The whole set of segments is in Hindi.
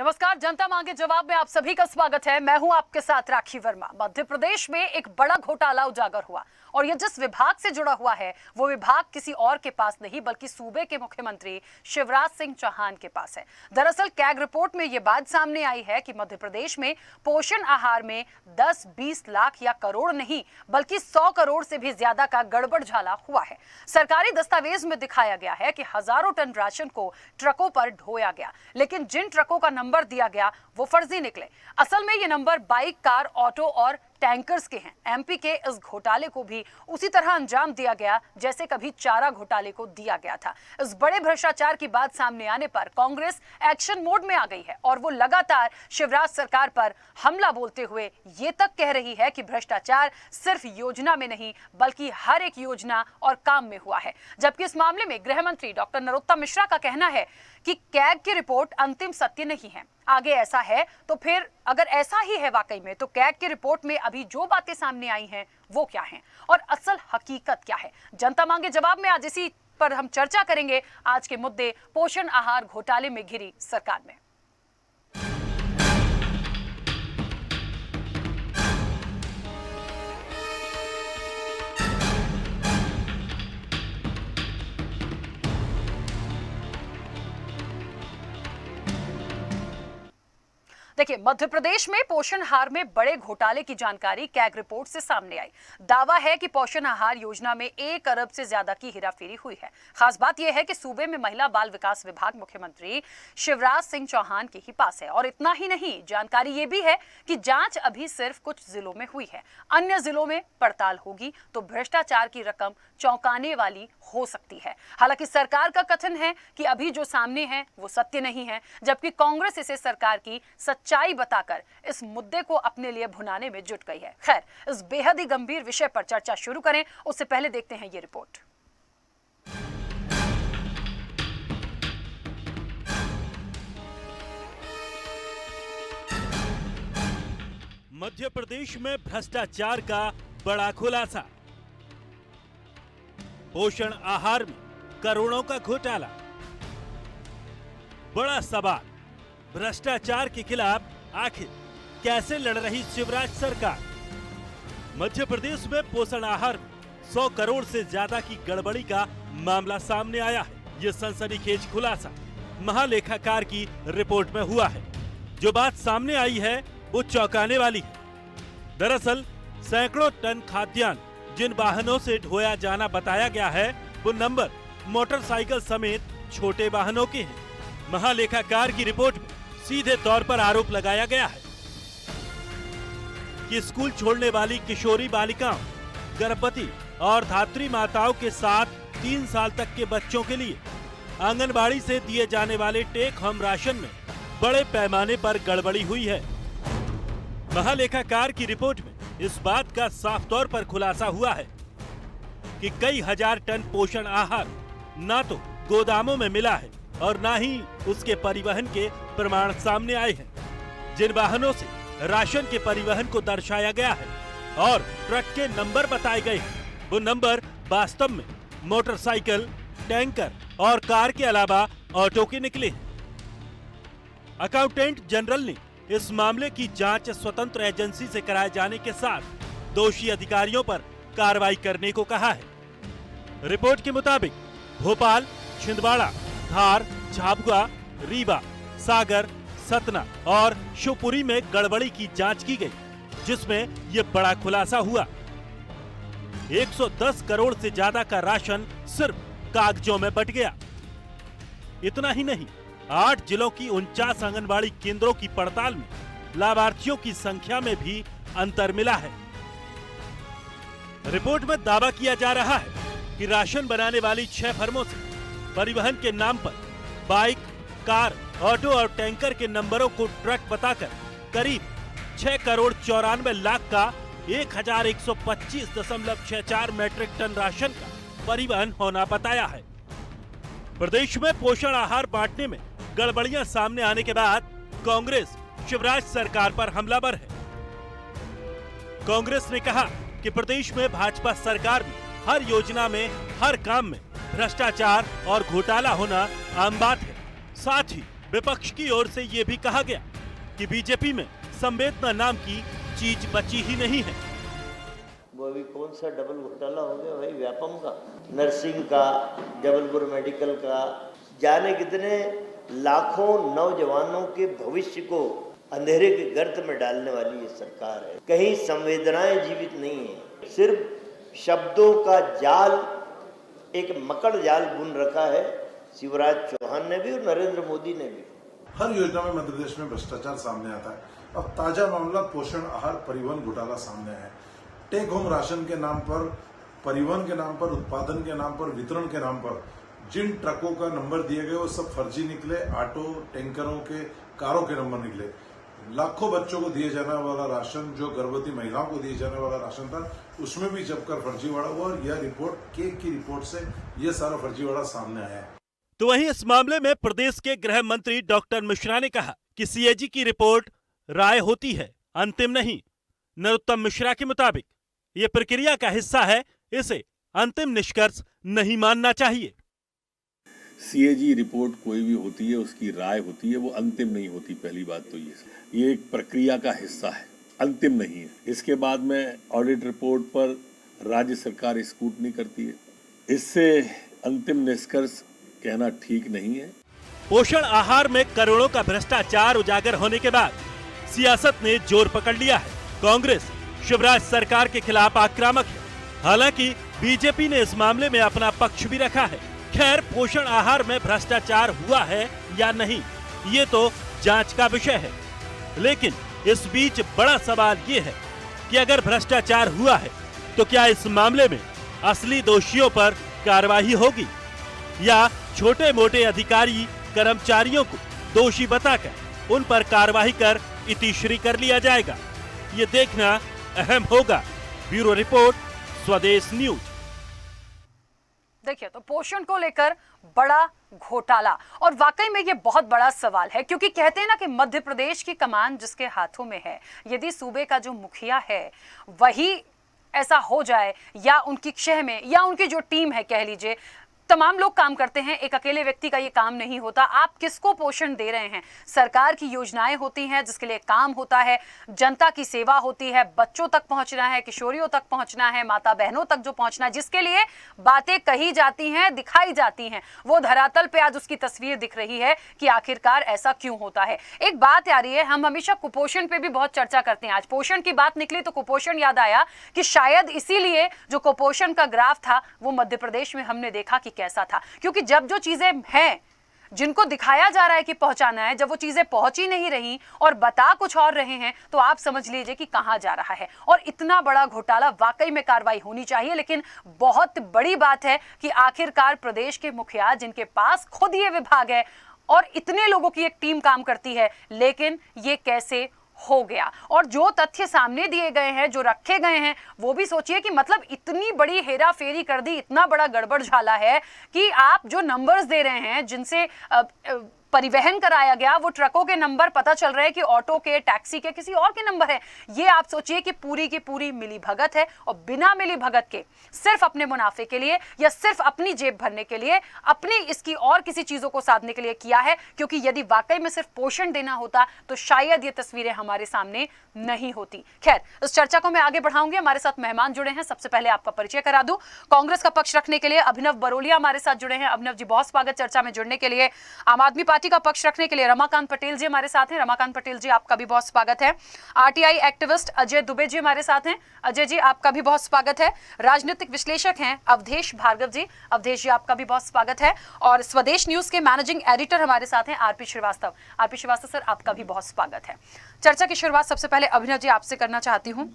नमस्कार, जनता मांगे जवाब में आप सभी का स्वागत है। मैं हूं आपके साथ राखी वर्मा। मध्य प्रदेश में एक बड़ा घोटाला उजागर हुआ और यह जिस विभाग से जुड़ा हुआ है वो विभाग किसी और के पास नहीं बल्कि सूबे के मुख्यमंत्री शिवराज सिंह चौहान के पास है। दरअसल कैग रिपोर्ट में यह बात सामने आई है कि मध्य प्रदेश में पोषण आहार में 10-20 लाख या करोड़ नहीं बल्कि 100 करोड़ से भी ज्यादा का गड़बड़झाला हुआ है। सरकारी दस्तावेज में दिखाया गया है कि हजारों टन राशन को ट्रकों पर ढोया गया, लेकिन जिन ट्रकों का नंबर दिया गया वो फर्जी निकले। असल में ये नंबर बाइक, कार, ऑटो और टैंकर्स के हैं। एमपी के इस घोटाले को भी उसी तरह अंजाम दिया गया जैसे कभी चारा घोटाले को दिया गया था। इस बड़े भ्रष्टाचार की बात सामने आने पर कांग्रेस एक्शन मोड में आ गई है और वो लगातार शिवराज सरकार पर हमला बोलते हुए ये तक कह रही है कि भ्रष्टाचार सिर्फ योजना में नहीं बल्कि हर एक योजना और काम में हुआ है। जबकि इस मामले में गृह मंत्री डॉक्टर नरोत्तम मिश्रा का कहना है कि कैग की रिपोर्ट अंतिम सत्य नहीं है। आगे ऐसा है तो फिर अगर ऐसा ही है वाकई में तो कैग की रिपोर्ट में अभी जो बातें सामने आई हैं वो क्या हैं और असल हकीकत क्या है? जनता मांगे जवाब में आज इसी पर हम चर्चा करेंगे। आज के मुद्दे पोषण आहार घोटाले में घिरी सरकार में। देखिए, मध्य प्रदेश में पोषण आहार में बड़े घोटाले की जानकारी कैग रिपोर्ट से सामने आई। दावा है कि पोषण आहार योजना में 1 अरब से ज्यादा की हेराफेरी हुई है। खास बात यह है कि सूबे में महिला बाल विकास विभाग मुख्यमंत्री शिवराज सिंह चौहान के ही पास है। और इतना ही नहीं, जानकारी यह भी है कि जांच अभी सिर्फ कुछ जिलों में हुई है, अन्य जिलों में पड़ताल होगी तो भ्रष्टाचार की रकम चौंकाने वाली हो सकती है। हालांकि सरकार का कथन है कि अभी जो सामने है वो सत्य नहीं है, जबकि कांग्रेस इसे सरकार की सच्चाई बताकर इस मुद्दे को अपने लिए भुनाने में जुट गई है। खैर, इस बेहद ही गंभीर विषय पर चर्चा शुरू करें उससे पहले देखते हैं ये रिपोर्ट। मध्य प्रदेश में भ्रष्टाचार का बड़ा खुलासा। पोषण आहार में करोड़ों का घोटाला। बड़ा सवाल, भ्रष्टाचार के खिलाफ आखिर कैसे लड़ रही शिवराज सरकार? मध्य प्रदेश में पोषण आहार में 100 करोड़ से ज्यादा की गड़बड़ी का मामला सामने आया है। ये सनसनीखेज खुलासा महालेखाकार की रिपोर्ट में हुआ है। जो बात सामने आई है वो चौंकाने वाली है। दरअसल सैकड़ों टन खाद्यान्न जिन वाहनों से ढोया जाना बताया गया है वो नंबर मोटरसाइकिल समेत छोटे वाहनों के हैं। महालेखाकार की रिपोर्ट में सीधे तौर पर आरोप लगाया गया है कि स्कूल छोड़ने वाली किशोरी बालिकाओं, गर्भवती और धात्री माताओं के साथ 3 साल तक के बच्चों के लिए आंगनबाड़ी से दिए जाने वाले टेक होम राशन में बड़े पैमाने पर गड़बड़ी हुई है। महालेखाकार की रिपोर्ट में इस बात का साफ तौर पर खुलासा हुआ है कि कई हजार टन पोषण आहार ना तो गोदामों में मिला है और ना ही उसके परिवहन के प्रमाण सामने आए हैं। जिन वाहनों से राशन के परिवहन को दर्शाया गया है और ट्रक के नंबर बताए गए हैं वो नंबर वास्तव में मोटरसाइकिल, टैंकर और कार के अलावा ऑटो के निकले हैं। अकाउंटेंट जनरल ने इस मामले की जांच स्वतंत्र एजेंसी से कराए जाने के साथ दोषी अधिकारियों पर कार्रवाई करने को कहा है। रिपोर्ट के मुताबिक भोपाल, छिंदवाड़ा, धार, झाबुआ, रीवा, सागर, सतना और शिवपुरी में गड़बड़ी की जांच की गई, जिसमें ये बड़ा खुलासा हुआ। 110 करोड़ से ज्यादा का राशन सिर्फ कागजों में बट गया। इतना ही नहीं, 8 जिलों की 49 आंगनबाड़ी केंद्रों की पड़ताल में लाभार्थियों की संख्या में भी अंतर मिला है। रिपोर्ट में दावा किया जा रहा है कि राशन बनाने वाली 6 फर्मों से परिवहन के नाम पर बाइक, कार, ऑटो और टैंकर के नंबरों को ट्रक बताकर करीब 6 करोड़ 94 लाख का 1125.64 मीट्रिक टन राशन का परिवहन होना बताया है। प्रदेश में पोषण आहार बांटने में गड़बड़ियां सामने आने के बाद कांग्रेस शिवराज सरकार पर हमलावर है। कांग्रेस ने कहा कि प्रदेश में भाजपा सरकार में हर योजना में, हर काम में भ्रष्टाचार और घोटाला होना आम बात है। साथ ही विपक्ष की ओर से ये भी कहा गया कि बीजेपी में संवेदना नाम की चीज बची ही नहीं है। वो अभी कौन सा डबल घोटाला हो गया भाई, व्यापम का, नर्सिंग का, जबलपुर मेडिकल का, जाने कितने लाखों नौजवानों के भविष्य को अंधेरे के गर्त में डालने वाली ये सरकार है। कहीं संवेदनाएं जीवित नहीं है, सिर्फ शब्दों का जाल, एक मकड़ जाल बुन रखा है शिवराज चौहान ने भी और नरेंद्र मोदी ने भी। हर योजना में मध्य प्रदेश में भ्रष्टाचार सामने आता है। अब ताजा मामला पोषण आहार परिवहन घोटाला सामने है। टेक होम राशन के नाम पर, परिवहन के नाम पर, उत्पादन के नाम पर, वितरण के नाम पर जिन ट्रकों का नंबर दिए गए वो सब फर्जी निकले। ऑटो, टैंकरों के, कारों के नंबर निकले। लाखों बच्चों को दिए जाने वाला राशन, जो गर्भवती महिलाओं को दिए जाने वाला राशन था, उसमें भी जबकर फर्जीवाड़ा हुआ और यह रिपोर्ट केक की रिपोर्ट से यह सारा फर्जीवाड़ा सामने आया है। तो वहीं इस मामले में प्रदेश के गृह मंत्री डॉक्टर मिश्रा ने कहा कि सीएजी की रिपोर्ट राय होती है, अंतिम नहीं। नरोत्तम मिश्रा के मुताबिक ये प्रक्रिया का हिस्सा है, इसे अंतिम निष्कर्ष नहीं मानना चाहिए। सीएजी रिपोर्ट कोई भी होती है, उसकी राय होती है, वो अंतिम नहीं होती। पहली बात तो ये एक प्रक्रिया का हिस्सा है, अंतिम नहीं है। इसके बाद में ऑडिट रिपोर्ट पर राज्य सरकार स्क्रूटनी करती है। इससे अंतिम निष्कर्ष कहना ठीक नहीं है। पोषण आहार में करोड़ों का भ्रष्टाचार उजागर होने के बाद सियासत ने जोर पकड़ लिया है। कांग्रेस शिवराज सरकार के खिलाफ आक्रामक है। हालांकि बीजेपी ने इस मामले में अपना पक्ष भी रखा है। खैर, पोषण आहार में भ्रष्टाचार हुआ है या नहीं, ये तो जांच का विषय है। लेकिन इस बीच बड़ा सवाल ये है कि अगर भ्रष्टाचार हुआ है तो क्या इस मामले में असली दोषियों पर कार्रवाई होगी या छोटे मोटे अधिकारी कर्मचारियों को दोषी बताकर उन पर कार्रवाई कर इतिश्री कर लिया जाएगा, ये देखना अहम होगा। ब्यूरो रिपोर्ट, स्वदेश न्यूज। देखिए, तो पोषण को लेकर बड़ा घोटाला, और वाकई में ये बहुत बड़ा सवाल है, क्योंकि कहते हैं ना कि मध्य प्रदेश की कमान जिसके हाथों में है, यदि सूबे का जो मुखिया है वही ऐसा हो जाए, या उनकी क्षय में, या उनकी जो टीम है, कह लीजिए तमाम लोग काम करते हैं, एक अकेले व्यक्ति का ये काम नहीं होता। आप किसको पोषण दे रहे हैं? सरकार की योजनाएं होती हैं जिसके लिए काम होता है, जनता की सेवा होती है, बच्चों तक पहुंचना है, किशोरियों तक पहुंचना है, माता बहनों तक जो पहुंचना है, जिसके लिए बातें कही जाती हैं, दिखाई जाती हैं, वो धरातल पे आज उसकी तस्वीर दिख रही है कि आखिरकार ऐसा क्यों होता है। एक बात आ रही है, हम हमेशा कुपोषण पे भी बहुत चर्चा करते हैं, आज पोषण की बात निकली तो कुपोषण याद आया कि शायद इसीलिए जो कुपोषण का ग्राफ था वो मध्य प्रदेश में हमने देखा कि कैसा था, क्योंकि जब जो चीजें हैं जिनको दिखाया जा रहा है कि पहुंचाना है, जब वो चीजें पहुंच ही नहीं रही और बता कुछ और रहे हैं, तो आप समझ लीजिए कि कहां जा रहा है। और इतना बड़ा घोटाला, वाकई में कार्रवाई होनी चाहिए। लेकिन बहुत बड़ी बात है कि आखिरकार प्रदेश के मुखिया जिनके पास खुद ये विभाग है और इतने लोगों की एक टीम काम करती है, लेकिन ये कैसे हो गया। और जो तथ्य सामने दिए गए हैं, जो रखे गए हैं, वो भी सोचिए कि मतलब इतनी बड़ी हेरा फेरी कर दी, इतना बड़ा गड़बड़ झाला है कि आप जो नंबर्स दे रहे हैं, जिनसे परिवहन कराया गया, वो ट्रकों के नंबर पता चल रहे हैं कि ऑटो के, टैक्सी के, किसी और के नंबर है। ये आप सोचिए कि पूरी की पूरी मिली भगत है, और बिना मिली भगत के सिर्फ अपने मुनाफे के लिए या सिर्फ अपनी जेब भरने के लिए, अपनी इसकी और किसी चीजों को साधने के लिए किया है। क्योंकि यदि वाकई में सिर्फ पोषण देना होता तो शायद ये तस्वीरें हमारे सामने नहीं होती। खैर, इस चर्चा को मैं आगे बढ़ाऊंगी। हमारे साथ मेहमान जुड़े हैं, सबसे पहले आपका परिचय करा दूं। कांग्रेस का पक्ष रखने के लिए अभिनव बरोलिया हमारे साथ जुड़े हैं। अभिनव जी, बहुत स्वागत चर्चा में जुड़ने के लिए। आम आदमी पार्टी का पक्ष रखने के लिए रमाकांत पटेल जी हमारे साथ हैं। रमाकांत पटेल जी, आपका भी बहुत स्वागत है। आरटीआई एक्टिविस्ट अजय दुबे जी हमारे साथ हैं। अजय जी, आपका भी बहुत स्वागत है। राजनीतिक विश्लेषक हैं अवधेश भार्गव जी। अवधेश जी, आपका भी बहुत स्वागत है। और स्वदेश न्यूज के मैनेजिंग एडिटर हमारे साथ हैं RP Srivastava. RP Srivastava sir, आपका भी बहुत स्वागत है। चर्चा की शुरुआत सबसे पहले अभिनव जी आपसे करना चाहती हूं।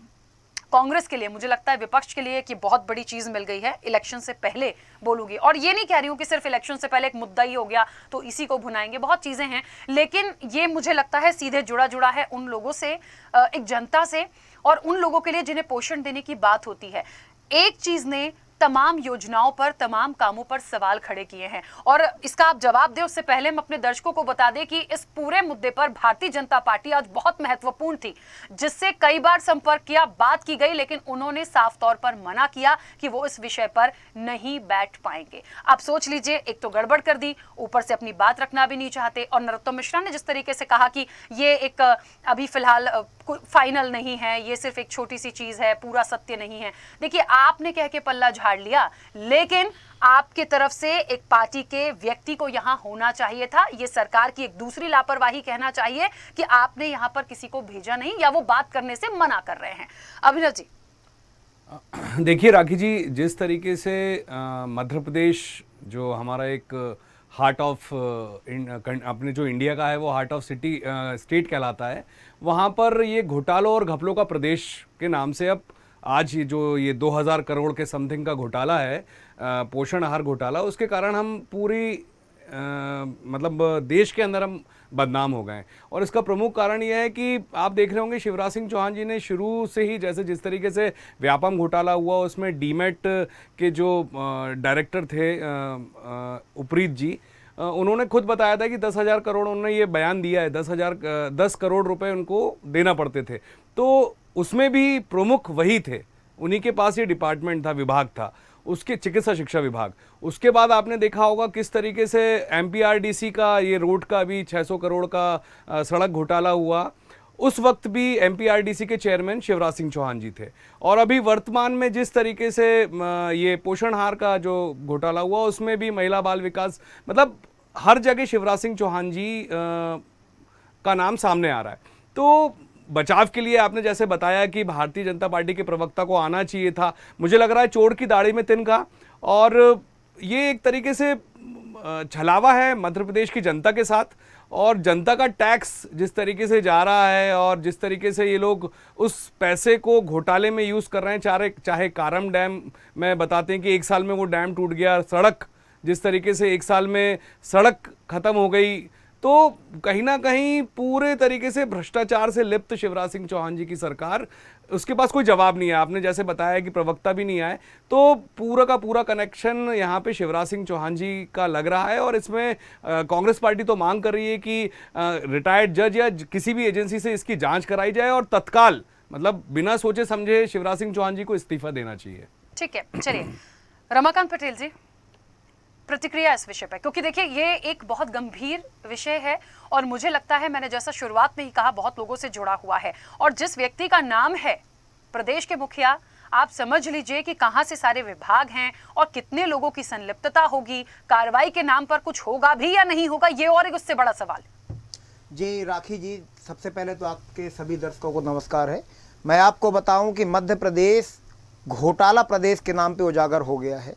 कांग्रेस के लिए, मुझे लगता है विपक्ष के लिए, कि बहुत बड़ी चीज मिल गई है। इलेक्शन से पहले बोलूंगी, और ये नहीं कह रही हूं कि सिर्फ इलेक्शन से पहले एक मुद्दा ही हो गया तो इसी को भुनाएंगे, बहुत चीजें हैं, लेकिन ये मुझे लगता है सीधे जुड़ा है उन लोगों से, एक जनता से, और उन लोगों के लिए जिन्हें पोषण देने की बात होती है। एक चीज ने तमाम योजनाओं पर, तमाम कामों पर सवाल खड़े किए हैं। और इसका आप जवाब दें उससे पहले हम अपने दर्शकों को बता दें कि इस पूरे मुद्दे पर भारतीय जनता पार्टी आज बहुत महत्वपूर्ण थी, जिससे कई बार संपर्क किया, बात की गई, लेकिन उन्होंने साफ तौर पर मना किया कि वो इस विषय पर नहीं बैठ पाएंगे। आप सोच लीजिए, एक तो गड़बड़ कर दी, ऊपर से अपनी बात रखना भी नहीं चाहते। और नरोत्तम मिश्रा ने जिस तरीके से कहा कि ये एक अभी फिलहाल फाइनल नहीं है, ये सिर्फ एक छोटी सी चीज है, पूरा सत्य नहीं है। देखिए, आपने कह के पल्ला झाड़ लिया, लेकिन आपके तरफ से एक पार्टी के व्यक्ति को यहां होना चाहिए था। ये सरकार की एक दूसरी लापरवाही कहना चाहिए कि आपने यहां पर किसी को भेजा नहीं, या वो बात करने से मना कर रहे हैं। अभिनव जी, देखिए राखी जी, जिस तरीके से मध्य प्रदेश जो हमारा एक हार्ट ऑफ अपने जो इंडिया का है वो हार्ट ऑफ सिटी स्टेट कहलाता है, वहाँ पर ये घोटालों और घपलों का प्रदेश के नाम से अब आज ये 2000 करोड़ के समथिंग का घोटाला है, पोषण आहार घोटाला, उसके कारण हम पूरी मतलब देश के अंदर हम बदनाम हो गए। और इसका प्रमुख कारण यह है कि आप देख रहे होंगे शिवराज सिंह चौहान जी ने शुरू से ही जिस तरीके से व्यापम घोटाला हुआ, उसमें डीमेट के जो डायरेक्टर थे उपरीत जी, उन्होंने खुद बताया था कि 10,000 करोड़, उन्होंने ये बयान दिया है 10 करोड़ रुपए उनको देना पड़ते थे। तो उसमें भी प्रमुख वही थे, उन्हीं के पास ये डिपार्टमेंट था, विभाग था, उसके चिकित्सा शिक्षा विभाग। उसके बाद आपने देखा होगा किस तरीके से एमपीआरडीसी का ये रोड का भी 600 करोड़ का सड़क घोटाला हुआ। उस वक्त भी एमपीआरडीसी के चेयरमैन शिवराज सिंह चौहान जी थे। और अभी वर्तमान में जिस तरीके से ये पोषण आहार का जो घोटाला हुआ, उसमें भी महिला बाल विकास, मतलब हर जगह शिवराज सिंह चौहान जी का नाम सामने आ रहा है। तो बचाव के लिए आपने जैसे बताया कि भारतीय जनता पार्टी के प्रवक्ता को आना चाहिए था, मुझे लग रहा है चोर की दाढ़ी में तिनका। और ये एक तरीके से छलावा है मध्य प्रदेश की जनता के साथ, और जनता का टैक्स जिस तरीके से जा रहा है और जिस तरीके से ये लोग उस पैसे को घोटाले में यूज़ कर रहे हैं, चाहे कारम डैम में बताते हैं कि 1 साल में वो डैम टूट गया, सड़क जिस तरीके से 1 साल में सड़क खत्म हो गई, तो कहीं ना कहीं पूरे तरीके से भ्रष्टाचार से लिप्त शिवराज सिंह चौहान जी की सरकार, उसके पास कोई जवाब नहीं है। आपने जैसे बताया कि प्रवक्ता भी नहीं आए, तो पूरा का पूरा कनेक्शन यहाँ पे शिवराज सिंह चौहान जी का लग रहा है। और इसमें कांग्रेस पार्टी तो मांग कर रही है कि रिटायर्ड जज या किसी भी एजेंसी से इसकी जांच कराई जाए और तत्काल, मतलब बिना सोचे समझे शिवराज सिंह चौहान जी को इस्तीफा देना चाहिए। ठीक है, चलिए रमाकांत पटेल जी, प्रतिक्रिया इस विषय पर, क्योंकि देखिए ये एक बहुत गंभीर विषय है और मुझे लगता है, मैंने जैसा शुरुआत में ही कहा, बहुत लोगों से जुड़ा हुआ है। और जिस व्यक्ति का नाम है प्रदेश के मुखिया, आप समझ लीजिए कि कहां से सारे विभाग हैं और कितने लोगों की संलिप्तता होगी, कार्रवाई के नाम पर कुछ होगा भी या नहीं होगा, ये और एक उससे बड़ा सवाल। जी राखी जी, सबसे पहले तो आपके सभी दर्शकों को नमस्कार है। मैं आपको बताऊं कि मध्य प्रदेश घोटाला प्रदेश के नाम पे उजागर हो गया है।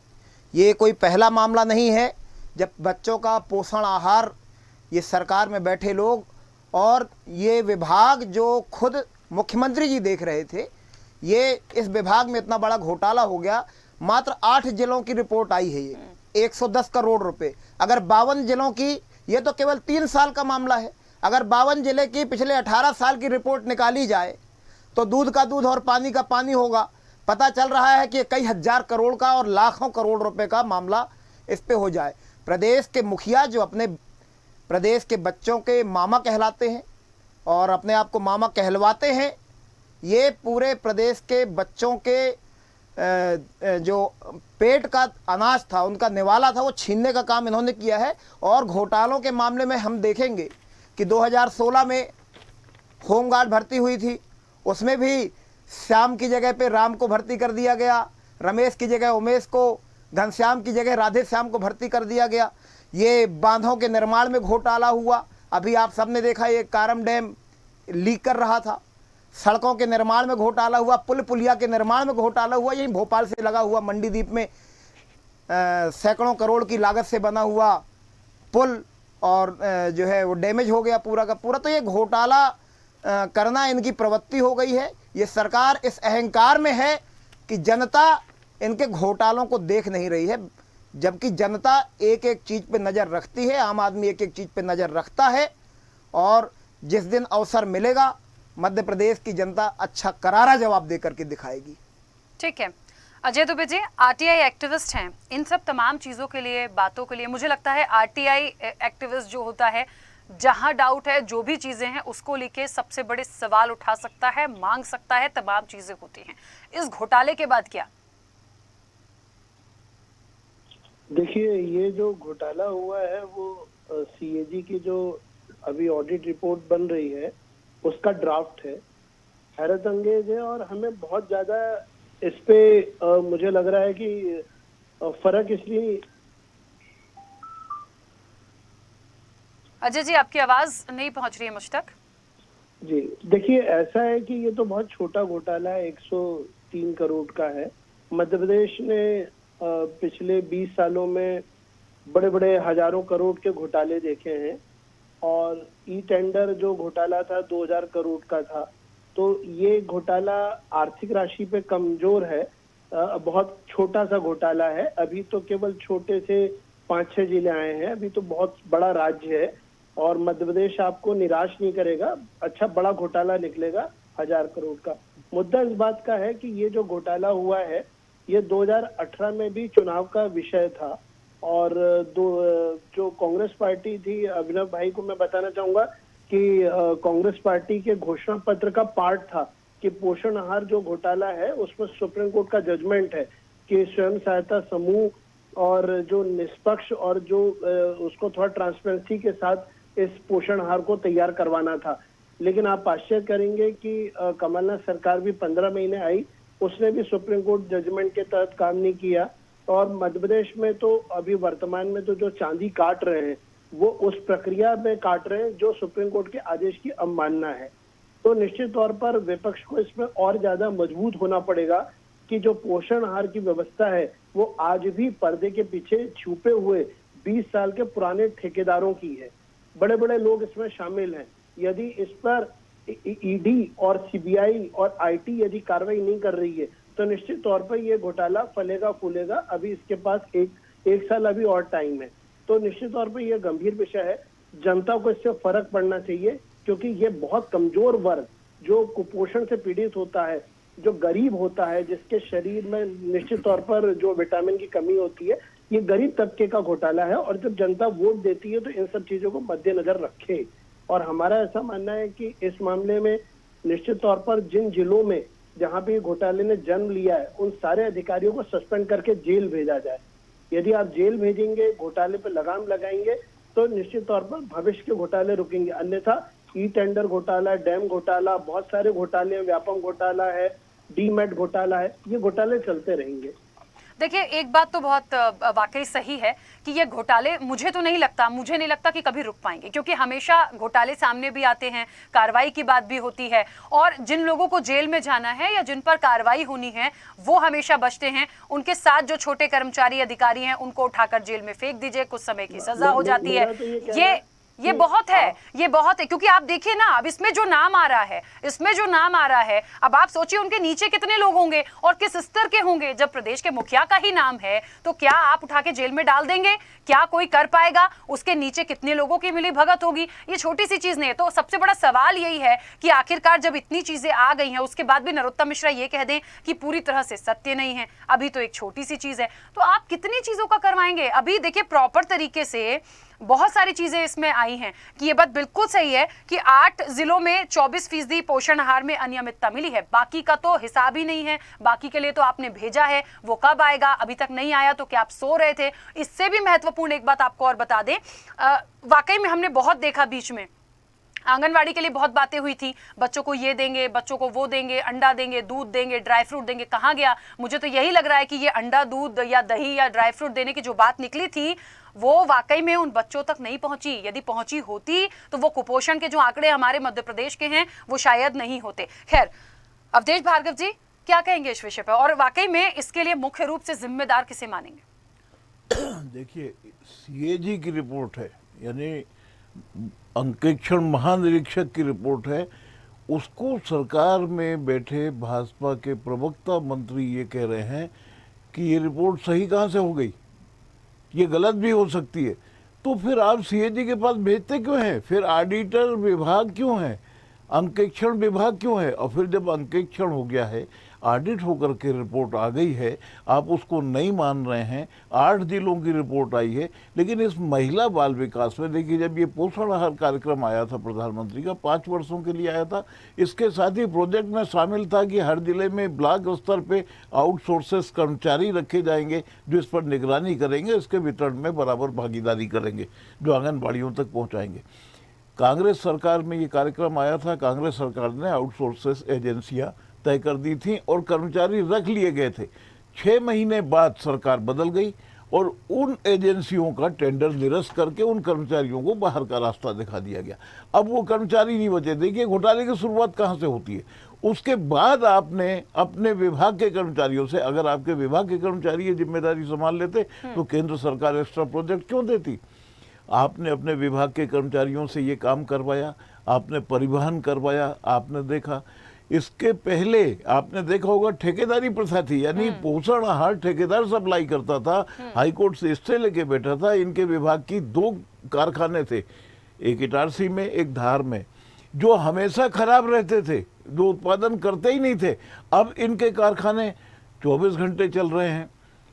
ये कोई पहला मामला नहीं है जब बच्चों का पोषण आहार, ये सरकार में बैठे लोग और ये विभाग जो खुद मुख्यमंत्री जी देख रहे थे, ये इस विभाग में इतना बड़ा घोटाला हो गया। मात्र 8 जिलों की रिपोर्ट आई है, ये 110 करोड़ रुपए। अगर 52 जिलों की, ये तो केवल 3 साल का मामला है, अगर 52 जिले की पिछले 18 साल की रिपोर्ट निकाली जाए तो दूध का दूध और पानी का पानी होगा। पता चल रहा है कि कई हजार करोड़ का और लाखों करोड़ रुपए का मामला इस पे हो जाए। प्रदेश के मुखिया जो अपने प्रदेश के बच्चों के मामा कहलाते हैं और अपने आप को मामा कहलवाते हैं, ये पूरे प्रदेश के बच्चों के जो पेट का अनाज था, उनका निवाला था, वो छीनने का काम इन्होंने किया है। और घोटालों के मामले में हम देखेंगे कि 2016 में होमगार्ड भर्ती हुई थी, उसमें भी श्याम की जगह पे राम को भर्ती कर दिया गया, रमेश की जगह उमेश को, घनश्याम की जगह राधे श्याम को भर्ती कर दिया गया। ये बांधों के निर्माण में घोटाला हुआ, अभी आप सबने देखा ये कारम डैम लीक कर रहा था। सड़कों के निर्माण में घोटाला हुआ, पुल पुलिया के निर्माण में घोटाला हुआ। यहीं भोपाल से लगा हुआ मंडीदीप में सैकड़ों करोड़ की लागत से बना हुआ पुल और जो है वो डैमेज हो गया पूरा का पूरा। तो ये घोटाला करना इनकी प्रवृत्ति हो गई है। ये सरकार इस अहंकार में है कि जनता इनके घोटालों को देख नहीं रही है, जबकि जनता एक एक चीज़ पे नज़र रखती है, आम आदमी एक एक चीज़ पे नज़र रखता है। और जिस दिन अवसर मिलेगा, मध्य प्रदेश की जनता अच्छा करारा जवाब दे करके दिखाएगी। ठीक है, अजय दुबे जी आरटीआई एक्टिविस्ट हैं, इन सब तमाम चीज़ों के लिए, बातों के लिए मुझे लगता है आरटीआई एक्टिविस्ट जो होता है, जहां डाउट है, जो भी चीज़ें हैं उसको लेके सबसे बड़े सवाल उठा सकता है, मांग सकता है, तमाम चीज़ें होती हैं। इस घोटाले के बाद क्या? देखिए, ये जो घोटाला हुआ है वो सीएजी की जो अभी ऑडिट रिपोर्ट बन रही है उसका ड्राफ्ट है, हैरत अंगेज है और हमें बहुत ज़्यादा इस पे मुझे लग रहा है कि फर्क इसलिए। अजय जी आपकी आवाज नहीं पहुंच रही है मुझ तक। जी देखिए, ऐसा है कि ये तो बहुत छोटा घोटाला है, 103 करोड़ का है। मध्य प्रदेश ने पिछले 20 सालों में बड़े बड़े हजारों करोड़ के घोटाले देखे हैं और ई टेंडर जो घोटाला था 2000 करोड़ का था। तो ये घोटाला आर्थिक राशि पे कमजोर है, बहुत छोटा सा घोटाला है। अभी तो केवल छोटे से 5-6 जिले आए हैं, अभी तो बहुत बड़ा राज्य है और मध्य प्रदेश आपको निराश नहीं करेगा, अच्छा बड़ा घोटाला निकलेगा 1000 करोड़ का। मुद्दा इस बात का है कि ये जो घोटाला हुआ है ये 2018 में भी चुनाव का विषय था और जो कांग्रेस पार्टी थी, अभिनव भाई को मैं बताना चाहूंगा कि कांग्रेस पार्टी के घोषणा पत्र का पार्ट था कि पोषण आहार जो घोटाला है उसमें सुप्रीम कोर्ट का जजमेंट है कि स्वयं सहायता समूह और जो निष्पक्ष और जो उसको थोड़ा ट्रांसपेरेंसी के साथ इस पोषण आहार को तैयार करवाना था। लेकिन आप आश्चर्य करेंगे कि कमलनाथ सरकार भी 15 महीने आई, उसने भी सुप्रीम कोर्ट जजमेंट के तहत काम नहीं किया और मध्य प्रदेश में तो अभी वर्तमान में तो जो चांदी काट रहे हैं वो उस प्रक्रिया में काट रहे हैं जो सुप्रीम कोर्ट के आदेश की अवमानना है। तो निश्चित तौर पर विपक्ष को इसमें और ज्यादा मजबूत होना पड़ेगा कि जो पोषण आहार की व्यवस्था है वो आज भी पर्दे के पीछे छुपे हुए 20 साल के पुराने ठेकेदारों की है। बड़े बड़े लोग इसमें शामिल हैं। यदि इस पर ईडी और सीबीआई और आईटी यदि कार्रवाई नहीं कर रही है तो निश्चित तौर पर यह घोटाला फलेगा फूलेगा। अभी इसके पास एक साल अभी और टाइम है। तो निश्चित तौर पर यह गंभीर विषय है, जनता को इससे फर्क पड़ना चाहिए क्योंकि ये बहुत कमजोर वर्ग जो कुपोषण से पीड़ित होता है, जो गरीब होता है, जिसके शरीर में निश्चित तौर पर जो विटामिन की कमी होती है, ये गरीब तबके का घोटाला है और जब जनता वोट देती है तो इन सब चीजों को मद्देनजर रखे। और हमारा ऐसा मानना है कि इस मामले में निश्चित तौर पर जिन जिलों में जहां भी घोटाले ने जन्म लिया है उन सारे अधिकारियों को सस्पेंड करके जेल भेजा जाए। यदि आप जेल भेजेंगे, घोटाले पर लगाम लगाएंगे तो निश्चित तौर पर भविष्य के घोटाले रुकेंगे। अन्यथा ई टेंडर घोटाला, डैम घोटाला, बहुत सारे घोटाले, व्यापम घोटाला है, डीमेट घोटाला है, ये घोटाले चलते रहेंगे। देखिए एक बात तो बहुत वाकई सही है कि ये घोटाले मुझे नहीं लगता कि कभी रुक पाएंगे, क्योंकि हमेशा घोटाले सामने भी आते हैं, कार्रवाई की बात भी होती है और जिन लोगों को जेल में जाना है या जिन पर कार्रवाई होनी है वो हमेशा बचते हैं। उनके साथ जो छोटे कर्मचारी अधिकारी हैं उनको उठाकर जेल में फेंक दीजिए, कुछ समय की सजा हो जाती है। ये बहुत है, ये बहुत है, क्योंकि आप देखिए ना, अब इसमें जो नाम आ रहा है, अब आप सोचिए उनके नीचे कितने लोग होंगे और किस स्तर के होंगे। जब प्रदेश के मुखिया का ही नाम है तो क्या आप उठा के जेल में डाल देंगे? क्या कोई कर पाएगा? उसके नीचे कितने लोगों की मिली भगत होगी? ये छोटी सी चीज नहीं है। तो सबसे बड़ा सवाल यही है कि आखिरकार जब इतनी चीजें आ गई हैं उसके बाद भी नरोत्तम मिश्रा ये कह दें कि पूरी तरह से सत्य नहीं है, अभी तो एक छोटी सी चीज है, तो आप कितनी चीजों का करवाएंगे? अभी देखिए प्रॉपर तरीके से बहुत सारी चीजें इसमें आई हैं कि ये बात बिल्कुल सही है कि 8 जिलों में 24% पोषण आहार में अनियमितता मिली है, बाकी का तो हिसाब ही नहीं है। बाकी के लिए तो आपने भेजा है, वो कब आएगा? अभी तक नहीं आया तो क्या आप सो रहे थे? इससे भी महत्वपूर्ण एक बात आपको और बता दें, वाकई में हमने बहुत देखा, बीच में आंगनवाड़ी के लिए बहुत बातें हुई थी, बच्चों को ये देंगे, बच्चों को वो देंगे, अंडा देंगे, दूध देंगे, ड्राई फ्रूट देंगे। कहाँ गया? मुझे तो यही लग रहा है कि ये अंडा, दूध या दही या ड्राई फ्रूट देने की जो बात निकली थी वो वाकई में उन बच्चों तक नहीं पहुंची। यदि पहुंची होती तो वो कुपोषण के जो आंकड़े हमारे मध्य प्रदेश के हैं वो शायद नहीं होते। खैर, अवधेश भार्गव जी क्या कहेंगे इस विषय पर, और वाकई में इसके लिए मुख्य रूप से जिम्मेदार किसे मानेंगे? देखिए, सीएजी की रिपोर्ट है, यानी अंकेक्षण महानिरीक्षक की रिपोर्ट है, उसको सरकार में बैठे भाजपा के प्रवक्ता मंत्री ये कह रहे हैं कि ये रिपोर्ट सही कहाँ से हो गई, ये गलत भी हो सकती है। तो फिर आप सीएजी के पास भेजते क्यों हैं? फिर ऑडिटर विभाग क्यों है, अंकेक्षण विभाग क्यों है? और फिर जब अंकेक्षण हो गया है, ऑडिट होकर के रिपोर्ट आ गई है, आप उसको नहीं मान रहे हैं। 8 जिलों की रिपोर्ट आई है, लेकिन इस महिला बाल विकास में देखिए, जब ये पोषण आहार कार्यक्रम आया था प्रधानमंत्री का, 5 वर्षों के लिए आया था, इसके साथ ही प्रोजेक्ट में शामिल था कि हर जिले में ब्लॉक स्तर पे आउटसोर्सेस कर्मचारी रखे जाएंगे जो इस पर निगरानी करेंगे, इसके वितरण में बराबर भागीदारी करेंगे, जो आंगनबाड़ियों तक पहुंचाएंगे। कांग्रेस सरकार में ये कार्यक्रम आया था, कांग्रेस सरकार ने आउटसोर्सेस एजेंसियां तय कर दी थी और कर्मचारी रख लिए गए थे। 6 महीने बाद सरकार बदल गई और उन एजेंसियों का टेंडर निरस्त करके उन कर्मचारियों को बाहर का रास्ता दिखा दिया गया। अब वो कर्मचारी नहीं बचे। देखिए घोटाले की शुरुआत कहाँ से होती है। उसके बाद आपने अपने विभाग के कर्मचारियों से, अगर आपके विभाग के कर्मचारी ये जिम्मेदारी संभाल लेते तो केंद्र सरकार एक्स्ट्रा प्रोजेक्ट क्यों देती। आपने अपने विभाग के कर्मचारियों से ये काम करवाया, आपने परिवहन करवाया, आपने देखा। इसके पहले आपने देखा होगा ठेकेदारी प्रथा थी, यानी पोषण आहार ठेकेदार सप्लाई करता था, हाईकोर्ट से स्टे लेके बैठा था। इनके विभाग की 2 कारखाने थे, एक इटारसी में, एक धार में, जो हमेशा खराब रहते थे, जो उत्पादन करते ही नहीं थे। अब इनके कारखाने 24 घंटे चल रहे हैं।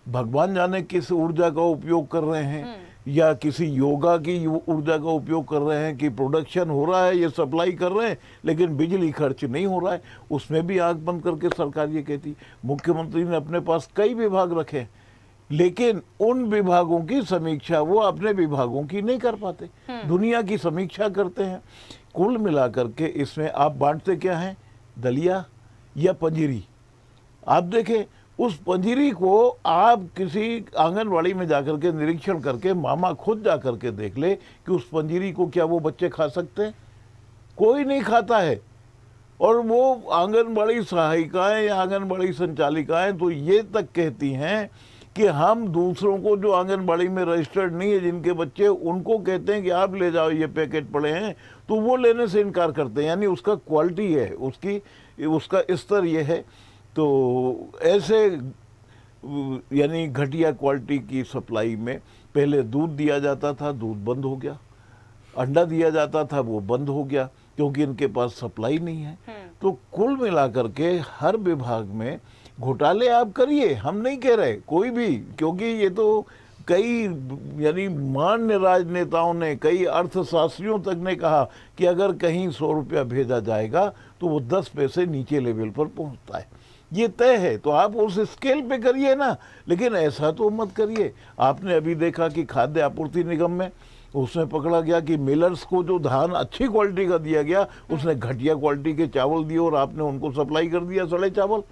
भगवान जाने किस ऊर्जा का उपयोग कर रहे हैं, या किसी योगा की ऊर्जा का उपयोग कर रहे हैं कि प्रोडक्शन हो रहा है, ये सप्लाई कर रहे हैं, लेकिन बिजली खर्च नहीं हो रहा है। उसमें भी आंख बंद करके सरकार ये कहती। मुख्यमंत्री ने अपने पास कई विभाग रखे, लेकिन उन विभागों की समीक्षा वो अपने विभागों की नहीं कर पाते, दुनिया की समीक्षा करते हैं। कुल मिलाकर के इसमें आप बांटते क्या हैं, दलिया या पंजीरी। आप देखें उस पंजीरी को आप किसी आंगनवाड़ी में जाकर के निरीक्षण करके, मामा खुद जाकर के देख ले कि उस पंजीरी को क्या वो बच्चे खा सकते हैं। कोई नहीं खाता है। और वो आंगनबाड़ी सहायिकाएं या आंगनबाड़ी संचालिकाएं तो ये तक कहती हैं कि हम दूसरों को जो आंगनबाड़ी में रजिस्टर्ड नहीं है, जिनके बच्चे, उनको कहते हैं कि आप ले जाओ, ये पैकेट पड़े हैं, तो वो लेने से इनकार करते हैं। यानी उसका क्वालिटी है, उसका स्तर ये है। तो ऐसे यानी घटिया क्वालिटी की सप्लाई में पहले दूध दिया जाता था, दूध बंद हो गया। अंडा दिया जाता था, वो बंद हो गया, क्योंकि इनके पास सप्लाई नहीं है। तो कुल मिलाकर के हर विभाग में घोटाले आप करिए, हम नहीं कह रहे कोई भी, क्योंकि ये तो कई यानी मान्य राजनेताओं ने, कई अर्थशास्त्रियों तक ने कहा कि अगर कहीं 100 रुपया भेजा जाएगा तो वो 10 पैसे नीचे लेवल पर पहुंचता है, ये तय है। तो आप उस स्केल पे करिए ना, लेकिन ऐसा तो मत करिए। आपने अभी देखा कि खाद्य आपूर्ति निगम में उसमें पकड़ा गया कि मिलर्स को जो धान अच्छी क्वालिटी का दिया गया, उसने घटिया क्वालिटी के चावल दिए और आपने उनको सप्लाई कर दिया सड़े चावल।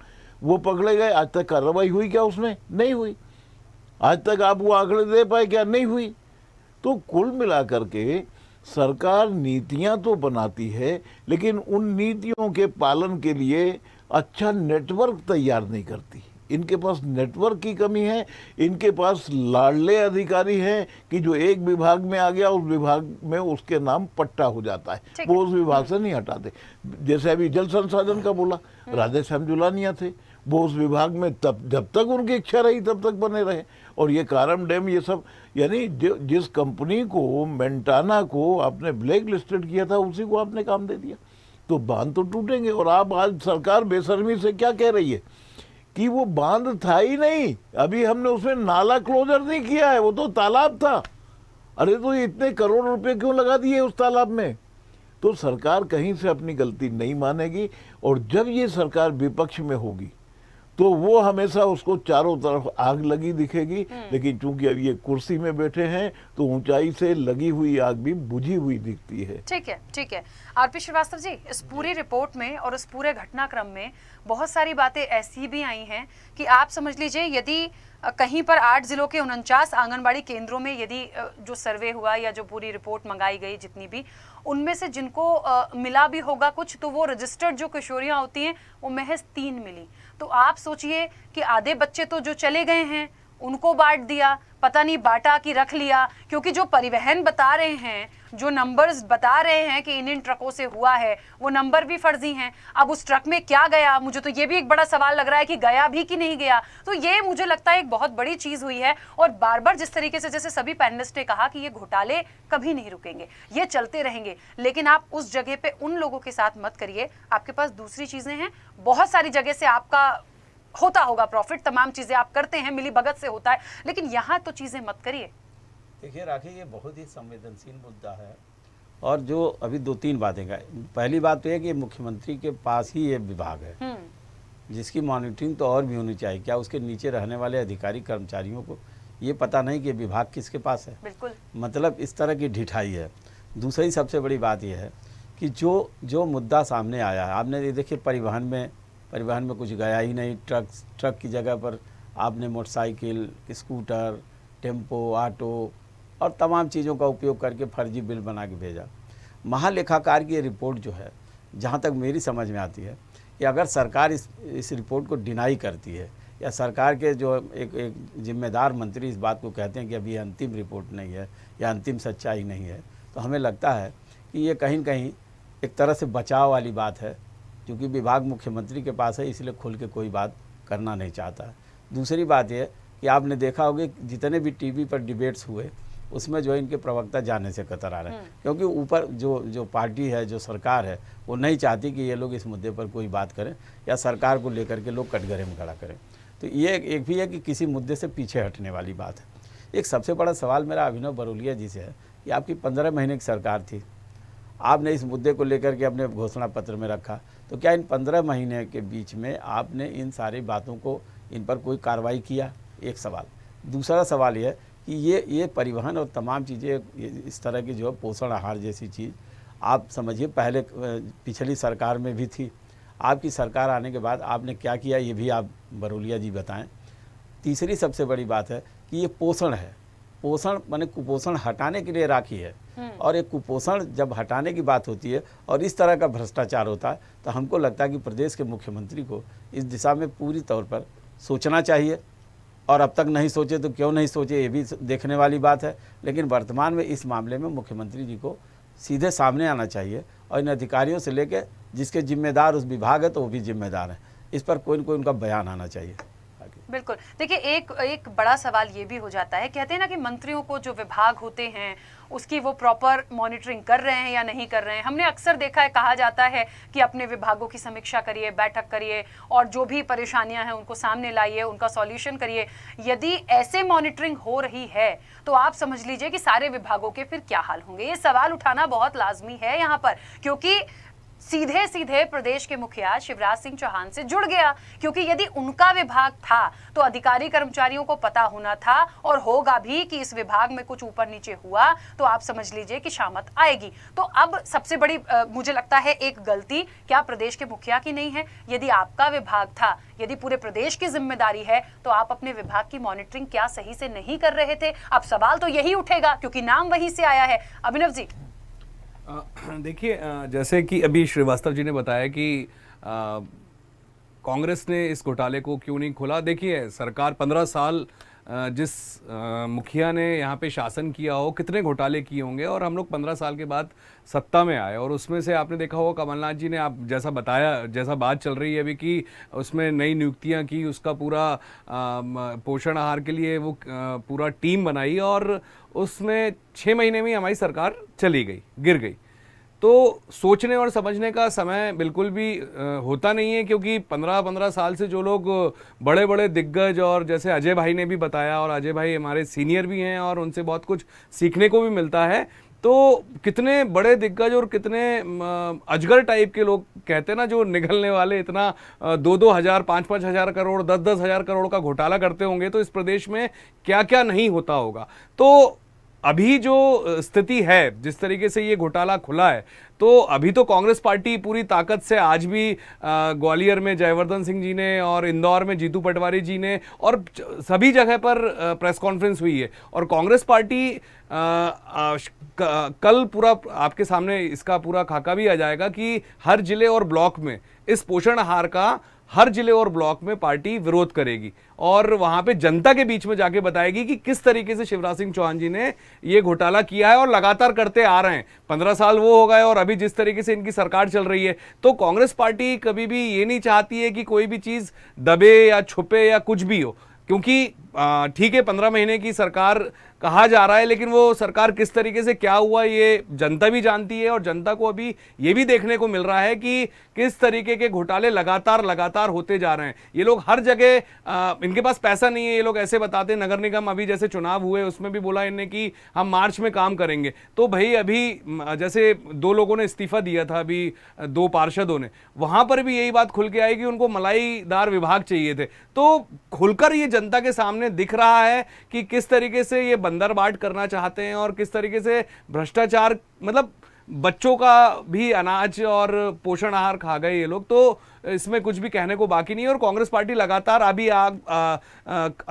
वो पकड़े गए। आज तक कार्रवाई हुई क्या उसमें? नहीं हुई। आज तक आप वो आंकड़े दे पाए क्या? नहीं हुई। तो कुल मिलाकर के सरकार नीतियां तो बनाती है, लेकिन उन नीतियों के पालन के लिए अच्छा नेटवर्क तैयार नहीं करती। इनके पास नेटवर्क की कमी है। इनके पास लाडले अधिकारी हैं कि जो एक विभाग में आ गया, उस विभाग में उसके नाम पट्टा हो जाता है, वो उस विभाग से नहीं हटाते। जैसे अभी जल संसाधन का बोला, राधे श्याम जुलानिया थे, वो उस विभाग में तब जब तक उनकी इच्छा रही तब तक बने रहे। और ये कारम डैम, ये सब, यानी जिस कंपनी को, मेंटाना को आपने ब्लैक लिस्टेड किया था, उसी को आपने काम दे दिया। तो बांध तो टूटेंगे। और आप आज सरकार बेशर्मी से क्या कह रही है कि वो बांध था ही नहीं, अभी हमने उसमें नाला क्लोजर नहीं किया है, वो तो तालाब था। अरे तो इतने करोड़ रुपए क्यों लगा दिए उस तालाब में? तो सरकार कहीं से अपनी गलती नहीं मानेगी। और जब ये सरकार विपक्ष में होगी तो वो हमेशा उसको चारों तरफ आग लगी दिखेगी। लेकिन चूंकि अब ये कुर्सी में बैठे हैं तो ऊंचाई से लगी हुई आग भी बुझी हुई दिखती है। ठीक है, ठीक है। आरपी श्रीवास्तव जी, इस पूरी रिपोर्ट में और इस पूरे घटनाक्रम में बहुत सारी बातें ऐसी भी आई हैं कि आप समझ लीजिए, यदि कहीं पर 8 जिलों के 49 आंगनबाड़ी केंद्रों में यदि जो सर्वे हुआ या जो पूरी रिपोर्ट मंगाई गई, जितनी भी, उनमें से जिनको मिला भी होगा कुछ, तो वो रजिस्टर्ड जो किशोरियां होती हैं वो महज 3 मिली। तो आप सोचिए कि आधे बच्चे तो जो चले गए हैं उनको बांट दिया, पता नहीं बांटा कि रख लिया, क्योंकि जो परिवहन बता रहे हैं, जो नंबर्स बता रहे हैं कि इन ट्रकों से हुआ है, वो नंबर भी फर्जी हैं। अब उस ट्रक में क्या गया, मुझे तो ये भी एक बड़ा सवाल लग रहा है कि गया भी कि नहीं गया। तो ये मुझे लगता है एक बहुत बड़ी चीज हुई है। और बार बार जिस तरीके से जैसे सभी पैनलिस्ट ने कहा कि ये घोटाले कभी नहीं रुकेंगे, ये चलते रहेंगे, लेकिन आप उस जगह पे उन लोगों के साथ मत करिए। आपके पास दूसरी चीजें हैं, बहुत सारी जगह से आपका होता होगा प्रॉफिट, तमाम चीजें आप करते हैं, मिली भगत से होता है, लेकिन यहाँ तो चीजें मत करिए। देखिए राखी, ये बहुत ही संवेदनशील मुद्दा है। और जो अभी 2-3 बातें का, पहली बात तो है कि मुख्यमंत्री के पास ही ये विभाग है जिसकी मॉनिटरिंग तो और भी होनी चाहिए। क्या उसके नीचे रहने वाले अधिकारी कर्मचारियों को ये पता नहीं कि विभाग किसके पास है? बिल्कुल, मतलब इस तरह की ढिठाई है। दूसरी सबसे बड़ी बात यह है कि जो मुद्दा सामने आया है, आपने ये देखिए परिवहन में कुछ गया ही नहीं। ट्रक की जगह पर आपने मोटरसाइकिल, स्कूटर, टेम्पो, ऑटो और तमाम चीज़ों का उपयोग करके फर्जी बिल बना के भेजा। महालेखाकार की ये रिपोर्ट जो है, जहाँ तक मेरी समझ में आती है कि अगर सरकार इस रिपोर्ट को डिनाई करती है, या सरकार के जो एक जिम्मेदार मंत्री इस बात को कहते हैं कि अभी अंतिम रिपोर्ट नहीं है या अंतिम सच्चाई नहीं है, तो हमें लगता है कि ये कहीं न कहीं एक तरह से बचाव वाली बात है, क्योंकि विभाग मुख्यमंत्री के पास है, इसलिए खुल के कोई बात करना नहीं चाहता। दूसरी बात यह कि आपने देखा होगा जितने भी टीवी पर डिबेट्स हुए, उसमें जो इनके प्रवक्ता जाने से कतरा रहे हैं, क्योंकि ऊपर जो पार्टी है, जो सरकार है, वो नहीं चाहती कि ये लोग इस मुद्दे पर कोई बात करें या सरकार को लेकर के लोग कटघरे में खड़ा करें। तो ये एक भी है कि किसी मुद्दे से पीछे हटने वाली बात है। एक सबसे बड़ा सवाल मेरा अभिनव बरोलिया जी से है कि आपकी 15 महीने की सरकार थी, आपने इस मुद्दे को लेकर के अपने घोषणा पत्र में रखा, तो क्या इन 15 महीने के बीच में आपने इन सारी बातों को, इन पर कोई कार्रवाई किया? एक सवाल। दूसरा सवाल यह कि ये परिवहन और तमाम चीज़ें इस तरह की जो पोषण आहार जैसी चीज़, आप समझिए पहले पिछली सरकार में भी थी, आपकी सरकार आने के बाद आपने क्या किया, ये भी आप बरोलिया जी बताएं। तीसरी सबसे बड़ी बात है कि ये पोषण है, पोषण माने कुपोषण हटाने के लिए राखी है, और एक कुपोषण जब हटाने की बात होती है और इस तरह का भ्रष्टाचार होता है, तो हमको लगता है कि प्रदेश के मुख्यमंत्री को इस दिशा में पूरी तौर पर सोचना चाहिए। और अब तक नहीं सोचे तो क्यों नहीं सोचे, ये भी देखने वाली बात है। लेकिन वर्तमान में इस मामले में मुख्यमंत्री जी को सीधे सामने आना चाहिए और इन अधिकारियों से लेकर जिसके जिम्मेदार उस विभाग है तो वो भी जिम्मेदार है, इस पर कोई न कोई उनका बयान आना चाहिए। बिल्कुल, देखिए एक बड़ा सवाल ये भी हो जाता है, कहते हैं ना कि मंत्रियों को जो विभाग होते हैं उसकी वो प्रॉपर मॉनिटरिंग कर रहे हैं या नहीं कर रहे हैं। हमने अक्सर देखा है, कहा जाता है कि अपने विभागों की समीक्षा करिए, बैठक करिए और जो भी परेशानियां हैं उनको सामने लाइए, उनका सॉल्यूशन करिए। यदि ऐसे मॉनिटरिंग हो रही है तो आप समझ लीजिए कि सारे विभागों के फिर क्या हाल होंगे। ये सवाल उठाना बहुत लाजमी है यहाँ पर, क्योंकि सीधे सीधे प्रदेश के मुखिया शिवराज सिंह चौहान से जुड़ गया, क्योंकि यदि उनका विभाग था तो अधिकारी कर्मचारियों को पता होना था और होगा भी कि इस विभाग में कुछ ऊपर नीचे हुआ तो आप समझ लीजिए कि शामत आएगी। तो अब सबसे बड़ी मुझे लगता है एक गलती क्या प्रदेश के मुखिया की नहीं है? यदि आपका विभाग था, यदि पूरे प्रदेश की जिम्मेदारी है, तो आप अपने विभाग की मॉनिटरिंग क्या सही से नहीं कर रहे थे? अब सवाल तो यही उठेगा क्योंकि नाम वहीं से आया है। अभिनव जी, देखिए, जैसे कि अभी श्रीवास्तव जी ने बताया कि कांग्रेस ने इस घोटाले को क्यों नहीं खोला। देखिए, सरकार 15 साल जिस मुखिया ने यहाँ पे शासन किया हो, कितने घोटाले किए होंगे, और हम लोग 15 साल के बाद सत्ता में आए, और उसमें से आपने देखा होगा कमलनाथ जी ने, आप जैसा बताया, जैसा बात चल रही है अभी कि उसमें नई नियुक्तियां की, उसका पूरा पोषण आहार के लिए वो पूरा टीम बनाई, और उसमें 6 महीने में हमारी सरकार चली गई, गिर गई। तो सोचने और समझने का समय बिल्कुल भी होता नहीं है, क्योंकि 15 साल से जो लोग बड़े बड़े दिग्गज, और जैसे अजय भाई ने भी बताया, और अजय भाई हमारे सीनियर भी हैं और उनसे बहुत कुछ सीखने को भी मिलता है, तो कितने बड़े दिग्गज और कितने अजगर टाइप के लोग कहते हैं ना, जो निगलने वाले इतना 2-2 हज़ार 5-5 हज़ार करोड़ 10-10 हज़ार करोड़ का घोटाला करते होंगे, तो इस प्रदेश में क्या क्या नहीं होता होगा। तो अभी जो स्थिति है, जिस तरीके से ये घोटाला खुला है, तो अभी तो कांग्रेस पार्टी पूरी ताकत से आज भी ग्वालियर में जयवर्धन सिंह जी ने और इंदौर में जीतू पटवारी जी ने और सभी जगह पर प्रेस कॉन्फ्रेंस हुई है, और कांग्रेस पार्टी कल पूरा आपके सामने इसका पूरा खाका भी आ जाएगा कि हर जिले और ब्लॉक में इस पोषण आहार का हर जिले और ब्लॉक में पार्टी विरोध करेगी और वहां पे जनता के बीच में जाके बताएगी कि किस तरीके से शिवराज सिंह चौहान जी ने ये घोटाला किया है और लगातार करते आ रहे हैं। 15 साल वो हो गए और अभी जिस तरीके से इनकी सरकार चल रही है, तो कांग्रेस पार्टी कभी भी ये नहीं चाहती है कि कोई भी चीज दबे या छुपे या कुछ भी हो, क्योंकि ठीक है 15 महीने की सरकार कहा जा रहा है, लेकिन वो सरकार किस तरीके से क्या हुआ ये जनता भी जानती है और जनता को अभी ये भी देखने को मिल रहा है कि किस तरीके के घोटाले लगातार होते जा रहे हैं। ये लोग हर जगह इनके पास पैसा नहीं है, ये लोग ऐसे बताते हैं। नगर निगम अभी जैसे चुनाव हुए उसमें भी बोला इनने कि हम मार्च में काम करेंगे, तो भाई अभी जैसे 2 लोगों ने इस्तीफा दिया था, अभी 2 पार्षदों ने, वहां पर भी यही बात खुल के आई कि उनको मलाईदार विभाग चाहिए थे। तो खुलकर ये जनता के सामने दिख रहा है कि किस तरीके से ये बंदरबाट करना चाहते हैं और किस तरीके से भ्रष्टाचार, मतलब बच्चों का भी अनाज और पोषण आहार खा गए ये लोग। तो इसमें कुछ भी कहने को बाकी नहीं है और कांग्रेस पार्टी लगातार अभी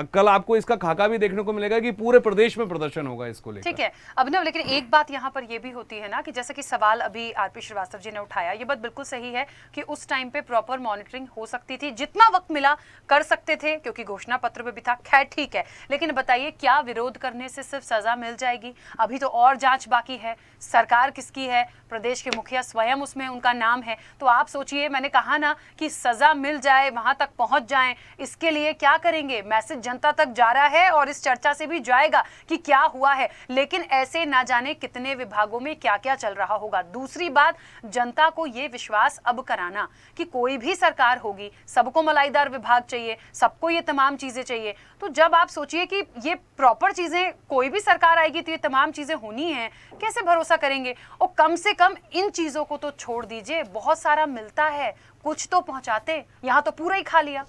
कल आपको इसका खाका भी देखने को मिलेगा कि पूरे प्रदेश में प्रदर्शन होगा इसको लेकर। ठीक है अभिनव, लेकिन एक बात यहाँ पर यह भी होती है ना कि जैसे कि सवाल अभी आरपी श्रीवास्तव जी ने उठाया, ये बात बिल्कुल सही है कि उस टाइम पे प्रॉपर मॉनिटरिंग हो सकती थी, जितना वक्त मिला कर सकते थे क्योंकि घोषणा पत्र में भी था। खैर ठीक है, लेकिन बताइए क्या विरोध करने से सिर्फ सजा मिल जाएगी? अभी तो और जांच बाकी है। सरकार किसकी है? प्रदेश के मुखिया स्वयं उसमें उनका नाम है। तो आप सोचिए, मैंने कहा ना कि सजा मिल जाए, वहां तक पहुंच जाएं, इसके लिए क्या करेंगे? मैसेज जनता तक जा रहा है और इस चर्चा से भी जाएगा कि क्या हुआ है, लेकिन ऐसे ना जाने कितने विभागों में क्या क्या चल रहा होगा। दूसरी बात, जनता को ये विश्वास अब कराना कि कोई भी सरकार होगी सबको मलाईदार विभाग चाहिए, सबको ये तमाम चीजें चाहिए। तो जब आप सोचिए कि ये प्रॉपर चीजें कोई भी सरकार आएगी तो ये तमाम चीजें होनी है, कैसे भरोसा करेंगे? और कम से कम इन चीजों को तो छोड़ दीजिए, बहुत सारा मिलता है, कुछ तो पहुंचाते, यहाँ तो पूरा ही खा लिया।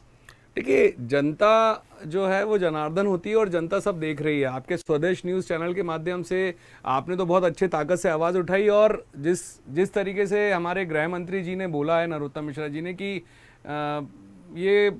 देखिए जनता जो है वो जनार्दन होती है और जनता सब देख रही है। आपके स्वदेश न्यूज़ चैनल के माध्यम से आपने तो बहुत अच्छे ताकत से आवाज़ उठाई और जिस तरीके से हमारे गृह मंत्री जी ने बोला है, नरोत्तम मिश्रा जी ने, कि ये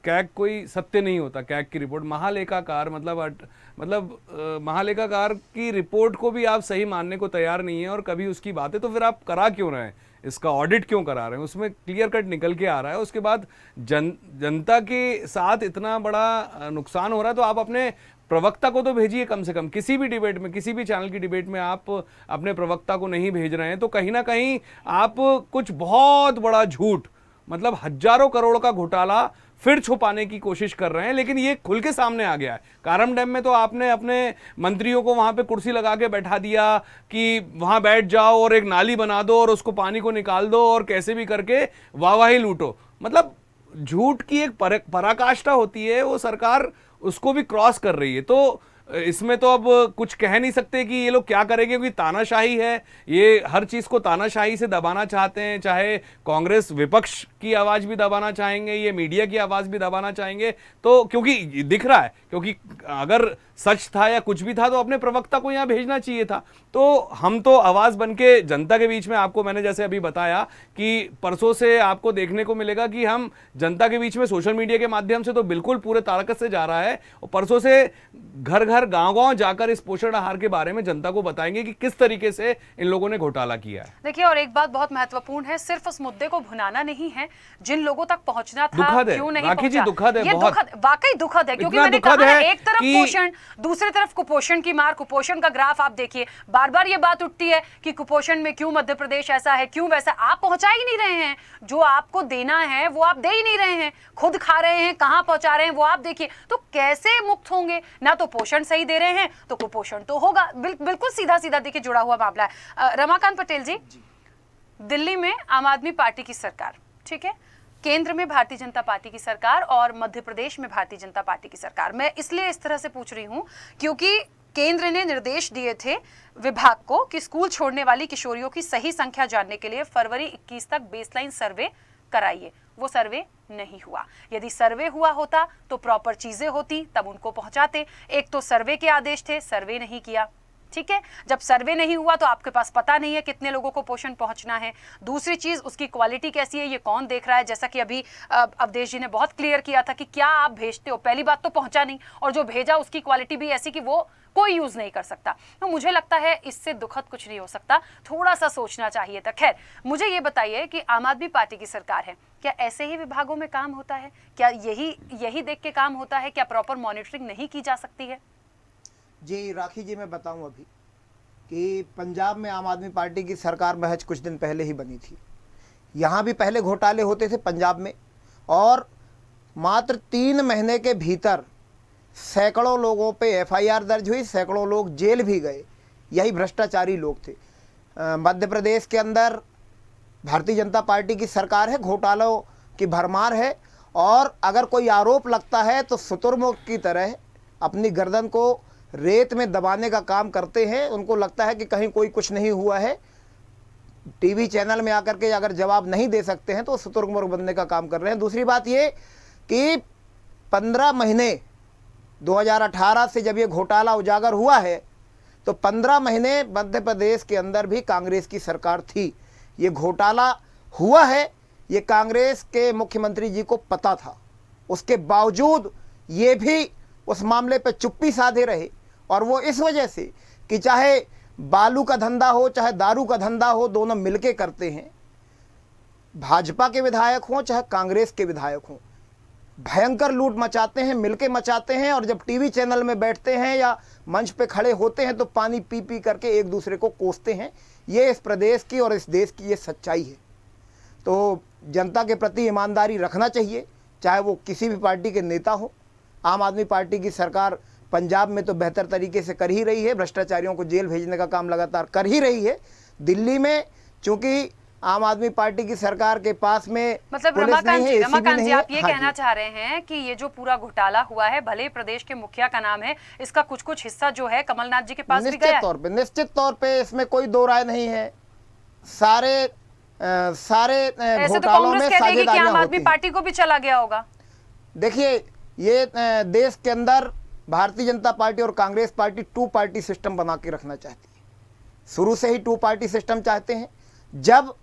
कैग कोई सत्य नहीं होता। कैग की रिपोर्ट महालेखाकार मतलब महालेखाकार की रिपोर्ट को भी आप सही मानने को तैयार नहीं है और कभी उसकी बातें, तो फिर आप करा क्यों रहे हैं? इसका ऑडिट क्यों करा रहे हैं? उसमें क्लियर कट निकल के आ रहा है। उसके बाद जनता के साथ इतना बड़ा नुकसान हो रहा है, तो आप अपने प्रवक्ता को तो भेजिए कम से कम। किसी भी डिबेट में, किसी भी चैनल की डिबेट में आप अपने प्रवक्ता को नहीं भेज रहे हैं, तो कहीं ना कहीं आप कुछ बहुत बड़ा झूठ, मतलब हजारों करोड़ का घोटाला फिर छुपाने की कोशिश कर रहे हैं। लेकिन ये खुल के सामने आ गया है। कारम डैम में तो आपने अपने मंत्रियों को वहां पे कुर्सी लगा के बैठा दिया कि वहां बैठ जाओ और एक नाली बना दो और उसको पानी को निकाल दो और कैसे भी करके वाहवाही लूटो। मतलब झूठ की एक पराकाष्ठा होती है, वो सरकार उसको भी क्रॉस कर रही है। तो इसमें तो अब कुछ कह नहीं सकते कि ये लोग क्या करेंगे, क्योंकि तानाशाही है। ये हर चीज को तानाशाही से दबाना चाहते हैं, चाहे कांग्रेस विपक्ष की आवाज भी दबाना चाहेंगे, ये मीडिया की आवाज भी दबाना चाहेंगे। तो क्योंकि दिख रहा है, क्योंकि अगर सच था या कुछ भी था तो अपने प्रवक्ता को यहाँ भेजना चाहिए था। तो हम तो आवाज बनके जनता के बीच में, आपको मैंने जैसे अभी बताया कि परसों से आपको देखने को मिलेगा कि हम जनता के बीच में सोशल मीडिया के माध्यम से तो बिल्कुल पूरे ताकत से जा रहा है, और परसों से घर घर गांव-गांव जाकर इस पोषण आहार के बारे में जनता को बताएंगे कि किस तरीके से इन लोगों ने घोटाला किया है। देखिए, और एक बात बहुत महत्वपूर्ण है, सिर्फ उस मुद्दे को भुनाना नहीं है, जिन लोगों तक पहुंचना था क्यों नहीं पहुंचा। दुखद है, ये वाकई दुखद है, क्योंकि मैंने कहा है, एक तरफ पोषण, दूसरी तरफ कुपोषण की मार। कुपोषण का ग्राफ आप देखिए, बार बार ये बात उठती है कि कुपोषण में क्यों मध्य प्रदेश ऐसा है, क्यों वैसा। आप पहुंचा ही नहीं रहे हैं, जो आपको देना है वो आप दे ही नहीं रहे हैं, खुद खा रहे हैं, कहां पहुंचा रहे हैं वो आप देखिए। तो कैसे मुक्त होंगे? ना तो पोषण सही दे रहे हैं तो कुपोषण तो होगा। बिल्कुल सीधा सीधा देखिए जुड़ा हुआ मामला है। रमाकांत पटेल जी, दिल्ली में आम आदमी पार्टी की सरकार, ठीक है, केंद्र में भारतीय जनता पार्टी की सरकार और मध्य प्रदेश में भारतीय जनता पार्टी की सरकार। मैं इसलिए इस तरह से पूछ रही हूं क्योंकि केंद्र ने निर्देश दिए थे विभाग को कि स्कूल छोड़ने वाली किशोरियों की सही संख्या जानने के लिए फरवरी 21 तक बेसलाइन सर्वे कराइए। वो सर्वे नहीं हुआ। यदि सर्वे हुआ होता तो प्रॉपर चीजें होती, तब उनको पहुंचाते। एक तो सर्वे के आदेश थे, सर्वे नहीं किया, ठीक है, जब सर्वे नहीं हुआ तो आपके पास पता नहीं है कितने लोगों को पोषण पहुंचना है। दूसरी चीज, उसकी क्वालिटी कैसी है ये कौन देख रहा है। जैसा कि अभी अवधेश जी ने बहुत क्लियर किया था कि क्या आप भेजते हो, पहली बात तो पहुंचा नहीं, और जो भेजा उसकी क्वालिटी भी ऐसी कि वो कोई यूज नहीं कर सकता। तो मुझे लगता है इससे दुखद कुछ नहीं हो सकता, थोड़ा सा सोचना चाहिए था। खैर, मुझे ये बताइए कि आम आदमी पार्टी की सरकार है, क्या ऐसे ही विभागों में काम होता है? क्या यही देख के काम होता है? क्या प्रॉपर मॉनिटरिंग नहीं की जा सकती है? जी राखी जी, मैं बताऊं अभी कि पंजाब में आम आदमी पार्टी की सरकार महज कुछ दिन पहले ही बनी थी। यहाँ भी पहले घोटाले होते थे पंजाब में, और मात्र 3 महीने के भीतर सैकड़ों लोगों पे एफआईआर दर्ज हुई, सैकड़ों लोग जेल भी गए। यही भ्रष्टाचारी लोग थे। मध्य प्रदेश के अंदर भारतीय जनता पार्टी की सरकार है, घोटालों की भरमार है, और अगर कोई आरोप लगता है तो शुतुरमुर्ग की तरह अपनी गर्दन को रेत में दबाने का काम करते हैं। उनको लगता है कि कहीं कोई कुछ नहीं हुआ है। टीवी चैनल में आकर के अगर जवाब नहीं दे सकते हैं तो शुतुरमुर्ग बनने का काम कर रहे हैं। दूसरी बात ये कि 15 महीने 2018 से जब ये घोटाला उजागर हुआ है तो 15 महीने मध्य प्रदेश के अंदर भी कांग्रेस की सरकार थी। ये घोटाला हुआ है, ये कांग्रेस के मुख्यमंत्री जी को पता था। उसके बावजूद ये भी उस मामले पर चुप्पी साधे रहे, और वो इस वजह से कि चाहे बालू का धंधा हो चाहे दारू का धंधा हो, दोनों मिलके करते हैं। भाजपा के विधायक हों चाहे कांग्रेस के विधायक हों, भयंकर लूट मचाते हैं, मिलके मचाते हैं। और जब टीवी चैनल में बैठते हैं या मंच पे खड़े होते हैं तो पानी पी पी करके एक दूसरे को कोसते हैं। ये इस प्रदेश की और इस देश की ये सच्चाई है। तो जनता के प्रति ईमानदारी रखना चाहिए, चाहे वो किसी भी पार्टी के नेता हो। आम आदमी पार्टी की सरकार पंजाब में तो बेहतर तरीके से कर ही रही है, भ्रष्टाचारियों को जेल भेजने का काम लगातार कर ही रही है। दिल्ली में चूंकि आम आदमी पार्टी की सरकार के पास में मतलब रमाकांत जी आप ये कहना चाह रहे हैं कि ये जो पूरा घोटाला हुआ है, भले प्रदेश के मुखिया का नाम है, इसका कुछ हिस्सा जो है कमलनाथ जी के पास भी गया है? निश्चित तौर पे इसमें कोई दो राय नहीं है। सारे घोटालों में साझेदारियां आम आदमी पार्टी को भी चला गया होगा। देखिए, ये देश के अंदर भारतीय जनता पार्टी और कांग्रेस पार्टी 2 पार्टी सिस्टम बना के रखना चाहती है। शुरू से ही 2 पार्टी सिस्टम चाहते हैं। जब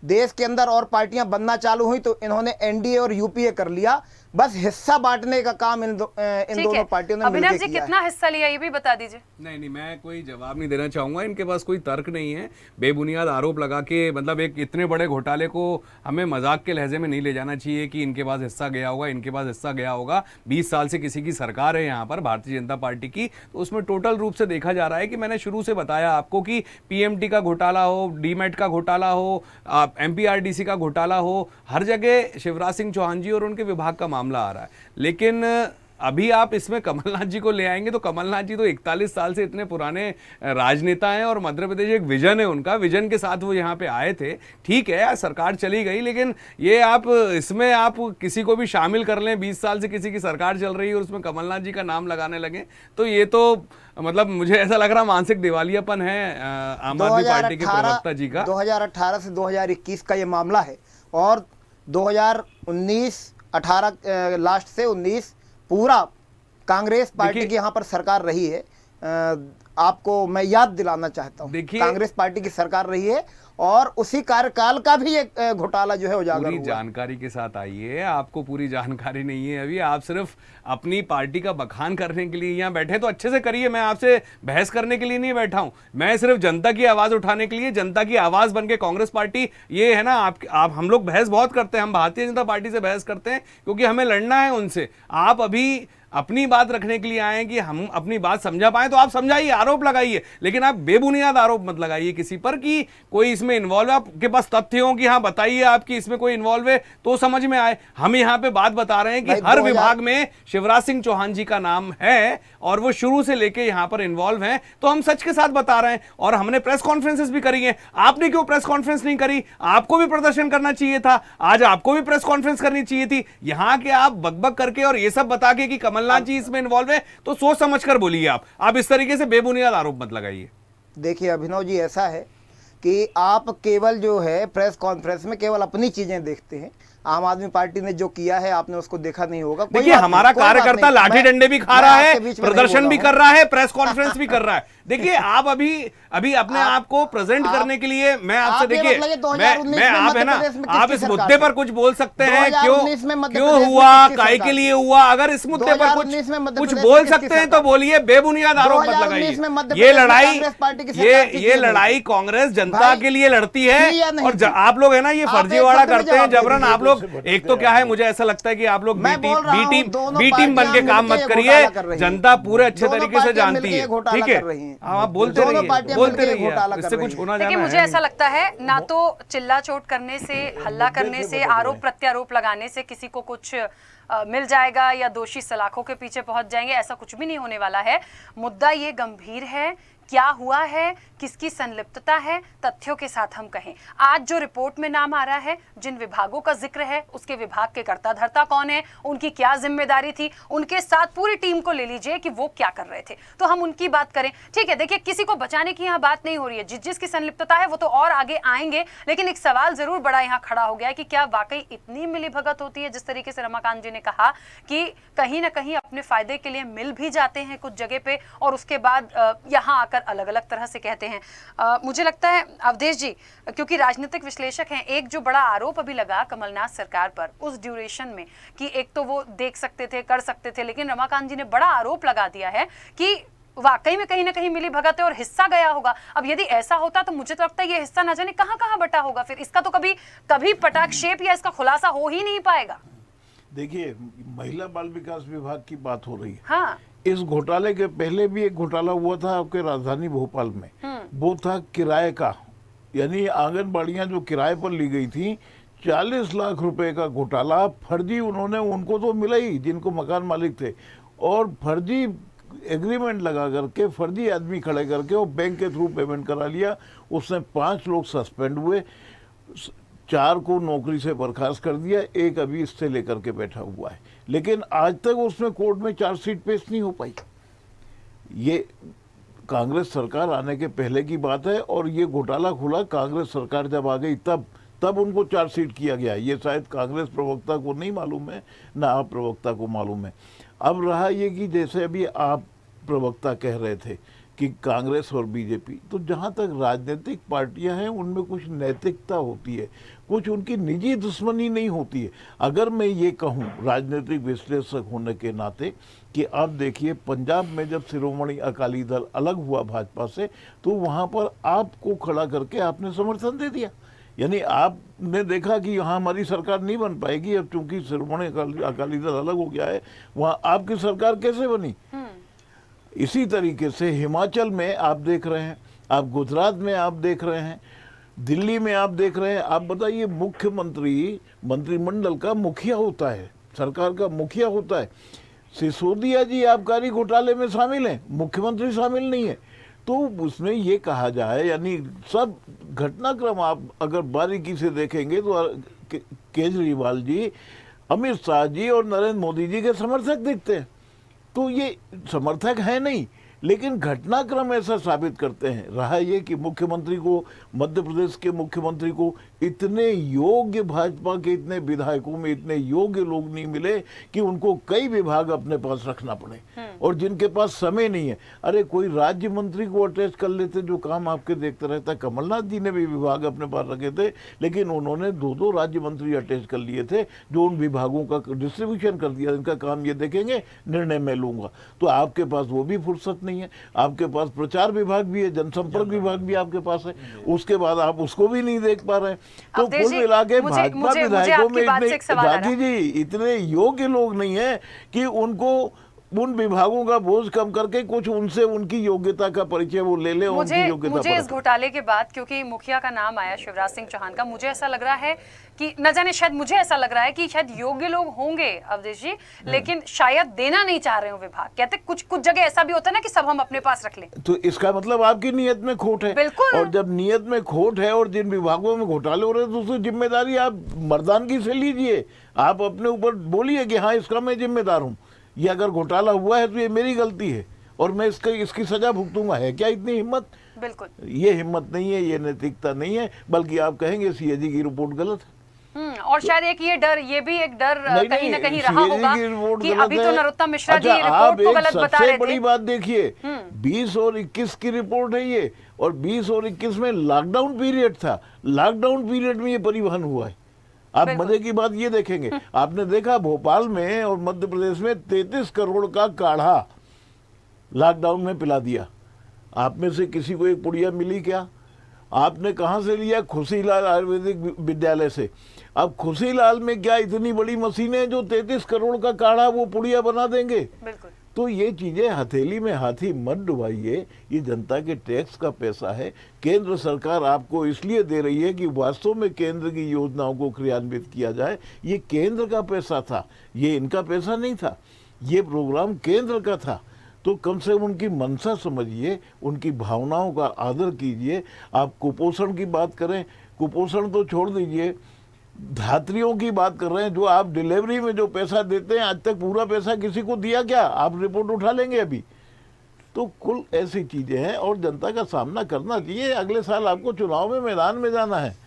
देश के अंदर और पार्टियां बनना चालू हुई तो इन्होंने एनडीए और यूपीए कर लिया। बस हिस्सा बांटने का काम इन दोनों पार्टियों ने मिलकर किया। कितना हिस्सा लिया ये भी बता दीजिए। नहीं, मैं कोई जवाब नहीं देना चाहूंगा। इनके पास कोई तर्क नहीं है। बेबुनियाद आरोप लगा के, मतलब एक इतने बड़े घोटाले को हमें मजाक के लहजे में नहीं ले जाना चाहिए कि इनके पास हिस्सा गया होगा, इनके पास हिस्सा गया होगा। 20 साल से किसी की सरकार है यहाँ पर भारतीय जनता पार्टी की, तो उसमें टोटल रूप से देखा जा रहा है कि मैंने शुरू से बताया आपको कि पीएमटी का घोटाला हो, डीमेट का घोटाला हो, एमपीआरडीसी का घोटाला हो, हर जगह शिवराज सिंह चौहान जी और उनके विभाग का मामला आ रहा है। लेकिन अभी आप इसमें कमलनाथ जी को ले आएंगे तो कमलनाथ जी तो 41 साल से इतने पुराने राजनेता हैं, और मध्य प्रदेश एक विजन है उनका, विजन के साथ वो यहाँ पे आए थे। ठीक है, सरकार चली गई, लेकिन ये आप इसमें आप किसी को भी शामिल कर लें, 20 साल से किसी की सरकार चल रही है और उसमें कमलनाथ जी का नाम लगाने लगे, तो ये तो मतलब मुझे ऐसा लग रहा मानसिक दिवालियापन है आम आदमी पार्टी के प्रवक्ता जी का। 2018 से 2021 का ये मामला है, और 2019-18 लास्ट से 19 पूरा कांग्रेस पार्टी की यहाँ पर सरकार रही है। आपको मैं याद दिलाना चाहता हूँ, कांग्रेस पार्टी की सरकार रही है, और उसी कार्यकाल का भी एक घोटाला जो है उजागर हुआ। जानकारी के साथ आइए, आपको पूरी जानकारी नहीं है अभी। आप सिर्फ अपनी पार्टी का बखान करने के लिए यहाँ बैठे, तो अच्छे से करिए। मैं आपसे बहस करने के लिए नहीं बैठा हूँ, मैं सिर्फ जनता की आवाज उठाने के लिए, जनता की आवाज बन के कांग्रेस पार्टी, ये है ना आप हम लोग बहस बहुत करते हैं, हम भारतीय जनता पार्टी से बहस करते हैं क्योंकि हमें लड़ना है उनसे। आप अभी अपनी बात रखने के लिए आए हैं कि हम अपनी बात समझा पाए, तो आप समझाइए, आरोप लगाइए, लेकिन आप बेबुनियाद आरोप मत लगाइए किसी पर कि कोई इसमें इन्वॉल्व है। आपके पास तथ्य हो कि हाँ बताइए आपकी इसमें कोई इन्वॉल्व है तो समझ में आए। हम यहाँ पे बात बता रहे हैं कि हर विभाग में शिवराज सिंह चौहान जी का नाम है और वो शुरू से लेके यहाँ पर इन्वॉल्व हैं, तो हम सच के साथ बता रहे हैं। और हमने प्रेस कॉन्फ्रेंसेस भी करी है, आपने क्यों प्रेस कॉन्फ्रेंस नहीं करी? आपको भी प्रदर्शन करना चाहिए था, आज आपको भी प्रेस कॉन्फ्रेंस करनी चाहिए थी। यहाँ के आप बकबक करके और ये सब बता के कि कमलनाथ जी इसमें इन्वॉल्व है, तो सोच समझकर बोलिए। आप इस तरीके से बेबुनियाद आरोप मत लगाइए। देखिए अभिनव जी, ऐसा है कि आप केवल जो है प्रेस कॉन्फ्रेंस में केवल अपनी चीजें देखते हैं। आम आदमी पार्टी ने जो किया है आपने उसको देखा नहीं होगा। देखिए हमारा कार्यकर्ता लाठी डंडे भी खा रहा है, प्रदर्शन भी कर रहा है, प्रेस कॉन्फ्रेंस भी कर रहा है। देखिए आप अभी अपने आप को प्रेजेंट करने के लिए मैं आपसे, देखिए मैं आप है ना, आप इस मुद्दे पर कुछ बोल सकते हैं, क्यों हुआ, काय के लिए हुआ, अगर इस मुद्दे पर कुछ बोल सकते हैं तो बोलिए, बेबुनियाद आरोप मत लगाइए। ये लड़ाई कांग्रेस जनता के लिए लड़ती है, और आप लोग है ना ये फर्जीवाड़ा करते हैं जबरन। आप लोग एक तो क्या है, मुझे ऐसा लगता है कि आप लोग बी टीम बन के काम मत करिए, जनता पूरे अच्छे तरीके से जानती है, ठीक है। आप बोलते रहिए, इससे कुछ होना जाना है। मुझे ऐसा लगता है ना तो चिल्ला चोट करने से, हल्ला करने से, आरोप प्रत्यारोप लगाने से किसी को कुछ मिल जाएगा या दोषी सलाखों के पीछे पहुंच जाएंगे, ऐसा कुछ भी नहीं होने वाला है। मुद्दा ये गंभीर है, क्या हुआ है, किसकी संलिप्तता है, तथ्यों के साथ हम कहें। आज जो रिपोर्ट में नाम आ रहा है, जिन विभागों का जिक्र है, उसके विभाग के कर्ता धर्ता कौन है, उनकी क्या जिम्मेदारी थी, उनके साथ पूरी टीम को ले लीजिए कि वो क्या कर रहे थे, तो हम उनकी बात करें। ठीक है, देखिए किसी को बचाने की यहाँ बात नहीं हो रही है, जिसकी संलिप्तता है वो तो और आगे आएंगे, लेकिन एक सवाल जरूर बड़ा यहाँ खड़ा हो गया है कि क्या वाकई इतनी मिलीभगत होती है, जिस तरीके से रमाकांत जी ने कहा कि कहीं ना कहीं अपने फायदे के लिए मिल भी जाते हैं कुछ जगह पे, और उसके बाद यहाँ आकर अलग अलग तरह से कहते हैं। मुझे लगता है अवधेश जी, क्योंकि राजनीतिक विश्लेषक हैं, एक जो बड़ा आरोप अभी लगा कमलनाथ सरकार पर उस ड्यूरेशन में कि एक तो वो देख सकते थे, कर सकते थे, लेकिन रमाकांत जी ने बड़ा आरोप लगा दिया है कि वाकई में कहीं ना कहीं मिली भगत है और हिस्सा गया होगा। अब यदि ऐसा होता तो मुझे तो लगता है ये हिस्सा न जाने कहां कहां बटा होगा, फिर इसका तो कभी पटाक्षेप या इसका खुलासा हो ही नहीं पाएगा। देखिए, महिला बाल विकास विभाग की बात हो रही है। हाँ, इस घोटाले के पहले भी एक घोटाला हुआ था आपके राजधानी भोपाल में, वो था किराए का, यानी आंगनबाड़ियां जो किराए पर ली गई थी, 40 लाख रुपए का घोटाला। फर्जी उन्होंने, उनको तो मिला ही जिनको मकान मालिक थे, और फर्जी एग्रीमेंट लगा करके फर्जी आदमी खड़े करके वो बैंक के थ्रू पेमेंट करा लिया। उसमें 5 लोग सस्पेंड हुए, 4 को नौकरी से बर्खास्त कर दिया, एक अभी इससे लेकर के बैठा हुआ है, लेकिन आज तक उसमें कोर्ट में चार्जशीट पेश नहीं हो पाई। ये कांग्रेस सरकार आने के पहले की बात है, और ये घोटाला खुला कांग्रेस सरकार जब आ गई तब उनको चार्जशीट किया गया। ये शायद कांग्रेस प्रवक्ता को नहीं मालूम है, ना आप प्रवक्ता को मालूम है। अब रहा ये कि जैसे अभी आप प्रवक्ता कह रहे थे कि कांग्रेस और बीजेपी, तो जहाँ तक राजनीतिक पार्टियां हैं उनमें कुछ नैतिकता होती है, कुछ उनकी निजी दुश्मनी नहीं होती है। अगर मैं ये कहूँ राजनीतिक विश्लेषक होने के नाते कि आप देखिए, पंजाब में जब शिरोमणि अकाली दल अलग हुआ भाजपा से, तो वहाँ पर आपको खड़ा करके आपने समर्थन दे दिया। यानी आपने देखा कि यहाँ हमारी सरकार नहीं बन पाएगी, अब चूंकि शिरोमणि अकाली दल अलग हो गया है, वहाँ आपकी सरकार कैसे बनी। इसी तरीके से हिमाचल में आप देख रहे हैं, आप गुजरात में आप देख रहे हैं, दिल्ली में आप देख रहे हैं। आप बताइए, मुख्यमंत्री मंत्रिमंडल का मुखिया होता है, सरकार का मुखिया होता है। सिसोदिया जी आबकारी घोटाले में शामिल हैं, मुख्यमंत्री शामिल नहीं है। तो उसमें ये कहा जाए, यानी सब घटनाक्रम आप अगर बारीकी से देखेंगे तो केजरीवाल जी, अमित शाह जी और नरेंद्र मोदी जी के समर्थक दिखते हैं। तो ये समर्थक है नहीं, लेकिन घटनाक्रम ऐसा साबित करते हैं। रहा ये कि मुख्यमंत्री को, मध्य प्रदेश के मुख्यमंत्री को इतने योग्य, भाजपा के इतने विधायकों में इतने योग्य लोग नहीं मिले कि उनको कई विभाग अपने पास रखना पड़े, और जिनके पास समय नहीं है। अरे कोई राज्य मंत्री को अटैच कर लेते, जो काम आपके देखते रहता। कमलनाथ जी ने भी विभाग अपने पास रखे थे, लेकिन उन्होंने 2 राज्य मंत्री अटैच कर लिए थे, जो उन विभागों का डिस्ट्रीब्यूशन कर दिया। इनका काम ये देखेंगे, निर्णय मैं लूंगा। तो आपके पास वो भी फुर्सत नहीं है। आपके पास प्रचार विभाग भी है, जनसंपर्क विभाग भी आपके पास है, उसके बाद आप उसको भी नहीं देख पा रहे। तो कुल मिला के भाजपा विधायकों में गांधी जी इतने योग्य लोग नहीं है कि उनको उन विभागों का बोझ कम करके कुछ उनसे उनकी योग्यता का परिचय वो ले ले। मुझे इस घोटाले के बाद, क्योंकि मुखिया का नाम आया शिवराज सिंह चौहान का, मुझे ऐसा लग रहा है कि न जाने, शायद मुझे ऐसा लग रहा है कि शायद योग्य लोग होंगे अवधेश जी, लेकिन शायद देना नहीं चाह रहे हो विभाग। कहते कुछ जगह ऐसा भी होता है ना कि सब हम अपने पास रख लें। तो इसका मतलब आपकी नीयत में खोट है। बिल्कुल। और जब नीयत में खोट है और जिन विभागों में घोटाले हो रहे हैं, तो उसकी जिम्मेदारी आप मर्दानगी से लीजिए। आप अपने ऊपर बोलिए कि हाँ, इसका मैं जिम्मेदार हूँ, ये अगर घोटाला हुआ है तो ये मेरी गलती है और मैं इसकी सजा भुगतूंगा। है क्या इतनी हिम्मत? बिल्कुल। ये हिम्मत नहीं है, ये नैतिकता नहीं है, बल्कि आप कहेंगे सीएजी की रिपोर्ट गलत है। और शायद एक ये भी एक डर कहीं ना कहीं रहा CAG होगा की रिपोर्ट कि गलत अभी तो है। नरोत्तम मिश्रा जी अच्छा, रिपोर्ट को आप गलत एक बता सबसे रहे बड़ी थे। बात देखिए, 20 और 21 की रिपोर्ट है ये, और 20 और 21 में लॉकडाउन पीरियड था। लॉकडाउन पीरियड में ये परिवहन हुआ है। आप बिल्कुल। मजे की बात ये देखेंगे, आपने देखा भोपाल में और मध्य प्रदेश में 33 करोड़ का काढ़ा लॉकडाउन में पिला दिया। आप में से किसी को एक पुड़िया मिली क्या? आपने कहाँ से लिया? खुशीलाल आयुर्वेदिक विद्यालय से। अब खुशीलाल में क्या इतनी बड़ी मशीनें हैं जो 33 करोड़ का काढ़ा वो पुड़िया बना देंगे? बिल्कुल। तो ये चीजें हथेली में हाथी मत डुबाइए, ये जनता के टैक्स का पैसा है। केंद्र सरकार आपको इसलिए दे रही है कि वास्तव में केंद्र की योजनाओं को क्रियान्वित किया जाए। ये केंद्र का पैसा था, ये इनका पैसा नहीं था, ये प्रोग्राम केंद्र का था। तो कम से कम उनकी मंशा समझिए, उनकी भावनाओं का आदर कीजिए। आप कुपोषण की बात करें, कुपोषण तो छोड़ दीजिए, धात्रियों की बात कर रहे हैं। जो आप डिलीवरी में जो पैसा देते हैं, आज तक पूरा पैसा किसी को दिया क्या? आप रिपोर्ट उठा लेंगे अभी। तो कुल ऐसी चीजें हैं और जनता का सामना करना चाहिए। अगले साल आपको चुनाव में मैदान में जाना है।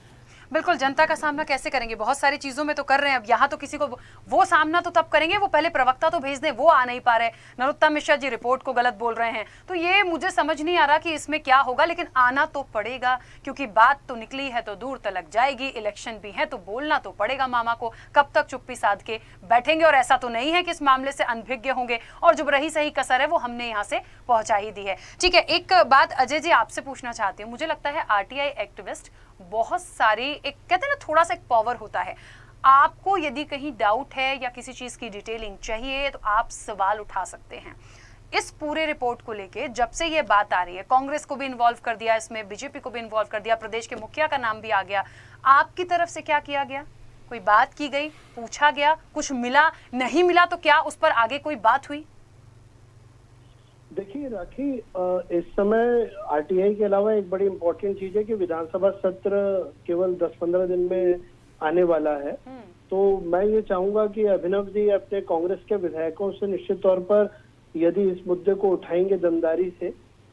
बिल्कुल, जनता का सामना कैसे करेंगे? बहुत सारी चीजों में तो कर रहे हैं, अब यहाँ तो किसी को वो सामना तो तब करेंगे, वो पहले प्रवक्ता तो भेज दें, वो आ नहीं पा रहे। नरोत्तम मिश्रा जी रिपोर्ट को गलत बोल रहे हैं, तो ये मुझे समझ नहीं आ रहा कि इसमें क्या होगा, लेकिन आना तो पड़ेगा, क्योंकि बात तो निकली है तो दूर तलक जाएगी। इलेक्शन भी है तो बोलना तो पड़ेगा मामा को। कब तक चुप्पी साध के बैठेंगे? और ऐसा तो नहीं है कि इस मामले से अनभिज्ञ होंगे, और जो रही सही कसर है वो हमने यहाँ से पहुंचा ही दी है। ठीक है, एक बात अजय जी आपसे पूछना चाहती हूँ। मुझे लगता है आरटीआई एक्टिविस्ट बहुत सारी, एक कहते हैं ना थोड़ा सा एक पावर होता है। आपको यदि कहीं डाउट है या किसी चीज की डिटेलिंग चाहिए तो आप सवाल उठा सकते हैं। इस पूरे रिपोर्ट को लेके जब से ये बात आ रही है, कांग्रेस को भी इन्वॉल्व कर दिया इसमें, बीजेपी को भी इन्वॉल्व कर दिया, प्रदेश के मुखिया का नाम भी आ गया। आपकी तरफ से क्या किया गया? कोई बात की गई, पूछा गया, कुछ मिला, नहीं मिला तो क्या उस पर आगे कोई बात हुई? देखिए राखी, इस समय आरटीआई के अलावा एक बड़ी इंपॉर्टेंट चीज है कि विधानसभा सत्र केवल 10-15 दिन में आने वाला है। तो मैं ये चाहूंगा कि अभिनव जी अपने कांग्रेस के विधायकों से निश्चित तौर पर यदि इस मुद्दे को उठाएंगे दमदारी से,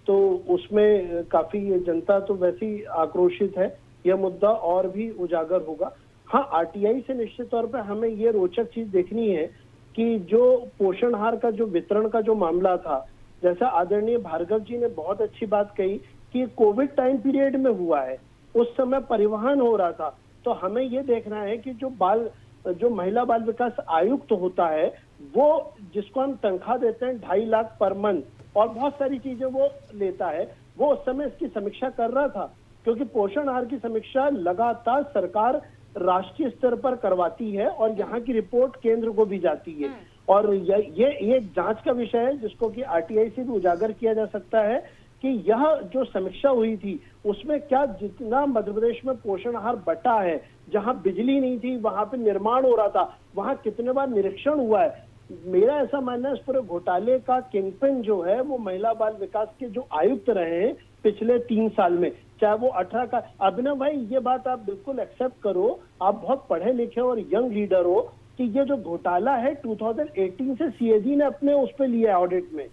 तो उसमें काफी जनता तो वैसी आक्रोशित है, यह मुद्दा और भी उजागर होगा। हाँ, आरटीआई से निश्चित तौर पर हमें ये रोचक चीज देखनी है कि जो पोषण आहार का जो वितरण का जो मामला था, जैसा आदरणीय भार्गव जी ने बहुत अच्छी बात कही कि कोविड टाइम पीरियड में हुआ है, उस समय परिवहन हो रहा था। तो हमें ये देखना है कि जो महिला बाल विकास आयुक्त होता है, वो जिसको हम तनख्वाह देते हैं 2.5 लाख पर मंथ और बहुत सारी चीजें वो लेता है, वो उस समय इसकी समीक्षा कर रहा था। क्योंकि पोषण आहार की समीक्षा लगातार सरकार राष्ट्रीय स्तर पर करवाती है और यहाँ की रिपोर्ट केंद्र को भी जाती है। और ये एक जांच का विषय है जिसको कि आरटीआई से भी उजागर किया जा सकता है कि यह जो समीक्षा हुई थी उसमें क्या जितना मध्य प्रदेश में पोषण आहार बटा है, जहां बिजली नहीं थी वहां पे निर्माण हो रहा था, वहां कितने बार निरीक्षण हुआ है। मेरा ऐसा मानना है इस पूरे घोटाले का किंगपिन जो है वो महिला बाल विकास के जो आयुक्त रहे हैं पिछले 3 साल में, चाहे वो 18 का। अभिनव भाई, ये बात आप बिल्कुल एक्सेप्ट करो, आप बहुत पढ़े लिखे और यंग लीडर हो, कि ये जो घोटाला है 2018 से सीएजी ने अपने उस पर लिया ऑडिट में,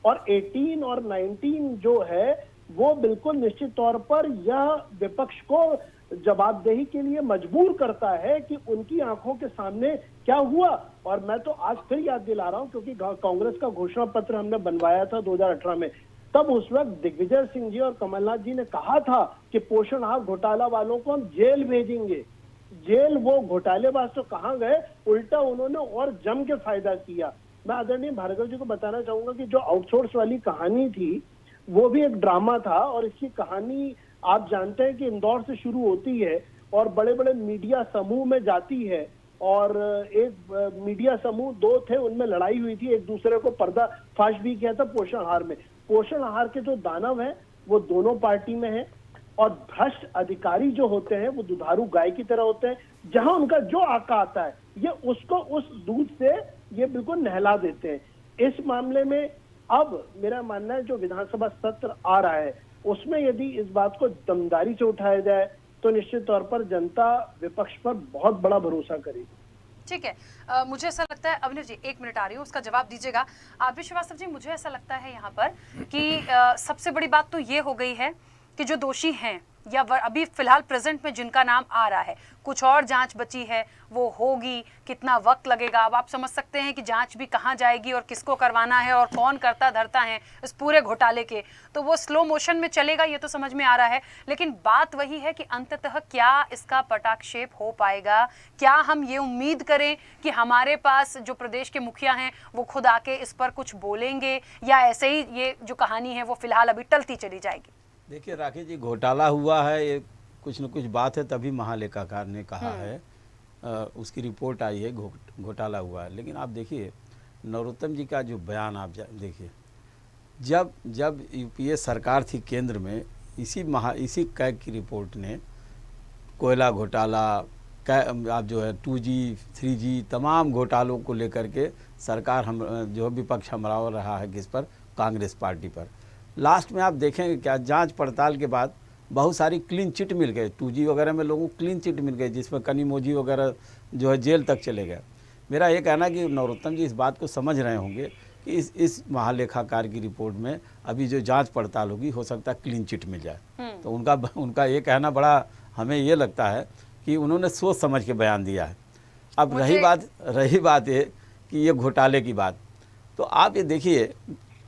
और 18 और 19 जो है वो बिल्कुल निश्चित तौर पर यह विपक्ष को जवाबदेही के लिए मजबूर करता है कि उनकी आंखों के सामने क्या हुआ। और मैं तो आज फिर याद दिला रहा हूं, क्योंकि कांग्रेस का घोषणा पत्र हमने बनवाया था 2018 में, तब उस वक्त दिग्विजय सिंह जी और कमलनाथ जी ने कहा था कि पोषण आहार घोटाला वालों को हम जेल भेजेंगे। जेल वो घोटालेबाज तो कहां गए, उल्टा उन्होंने और जम के फायदा किया। मैं आदरणीय भार्गव जी को बताना चाहूंगा कि जो आउटसोर्स वाली कहानी थी वो भी एक ड्रामा था, और इसकी कहानी आप जानते हैं कि इंदौर से शुरू होती है और बड़े बड़े मीडिया समूह में जाती है, और एक मीडिया समूह 2 थे, उनमें लड़ाई हुई थी, एक दूसरे को पर्दाफाश भी किया था पोषण आहार में। पोषण आहार के जो दानव हैं वो दोनों पार्टी में है, और भ्रष्ट अधिकारी जो होते हैं वो दुधारू गाय की तरह होते हैं, जहां उनका जो आका आता है ये उसको उस दूध से ये बिल्कुल नहला देते हैं। इस मामले में अब मेरा मानना है जो विधानसभा सत्र आ रहा है उसमें यदि इस बात को दमदारी से उठाया जाए तो निश्चित तौर पर जनता विपक्ष पर बहुत बड़ा भरोसा करेगी। ठीक है। मुझे ऐसा लगता है, अभिनव जी 1 मिनट आ रही हूँ, उसका जवाब दीजिएगा। आरपी श्रीवास्तव जी, मुझे ऐसा लगता है यहाँ पर कि सबसे बड़ी बात तो ये हो गई है कि जो दोषी हैं या अभी फिलहाल प्रेजेंट में जिनका नाम आ रहा है, कुछ और जांच बची है, वो होगी, कितना वक्त लगेगा। अब आप समझ सकते हैं कि जांच भी कहाँ जाएगी और किसको करवाना है और कौन करता धरता है इस पूरे घोटाले के, तो वो स्लो मोशन में चलेगा, ये तो समझ में आ रहा है। लेकिन बात वही है कि अंततः क्या इसका पटाक्षेप हो पाएगा? क्या हम ये उम्मीद करें कि हमारे पास जो प्रदेश के मुखिया हैं वो खुद आके इस पर कुछ बोलेंगे, या ऐसे ही ये जो कहानी है वो फिलहाल अभी टलती चली जाएगी? देखिए राखी जी, घोटाला हुआ है, ये कुछ न कुछ बात है, तभी महालेखाकार ने कहा है, उसकी रिपोर्ट आई है, घोटाला हुआ है। लेकिन आप देखिए नरोत्तम जी का जो बयान आप देखिए, जब यूपीए सरकार थी केंद्र में, इसी कैग की रिपोर्ट ने कोयला घोटाला, आप जो है 2G 3G तमाम घोटालों को लेकर के सरकार हम जो विपक्ष हमला रहा है किस पर, कांग्रेस पार्टी पर। लास्ट में आप देखेंगे क्या, जांच पड़ताल के बाद बहुत सारी क्लीन चिट मिल गए, 2G वगैरह में लोगों को क्लीन चिट मिल गई, जिसमें कनीमोजी वगैरह जो है जेल तक चले गए। मेरा ये कहना कि नरोत्तम जी इस बात को समझ रहे होंगे कि इस महालेखाकार की रिपोर्ट में अभी जो जांच पड़ताल होगी, हो सकता है क्लीन चिट मिल जाए। तो उनका ये कहना बड़ा, हमें ये लगता है कि उन्होंने सोच समझ के बयान दिया है। अब रही बात ये कि ये घोटाले की बात, तो आप ये देखिए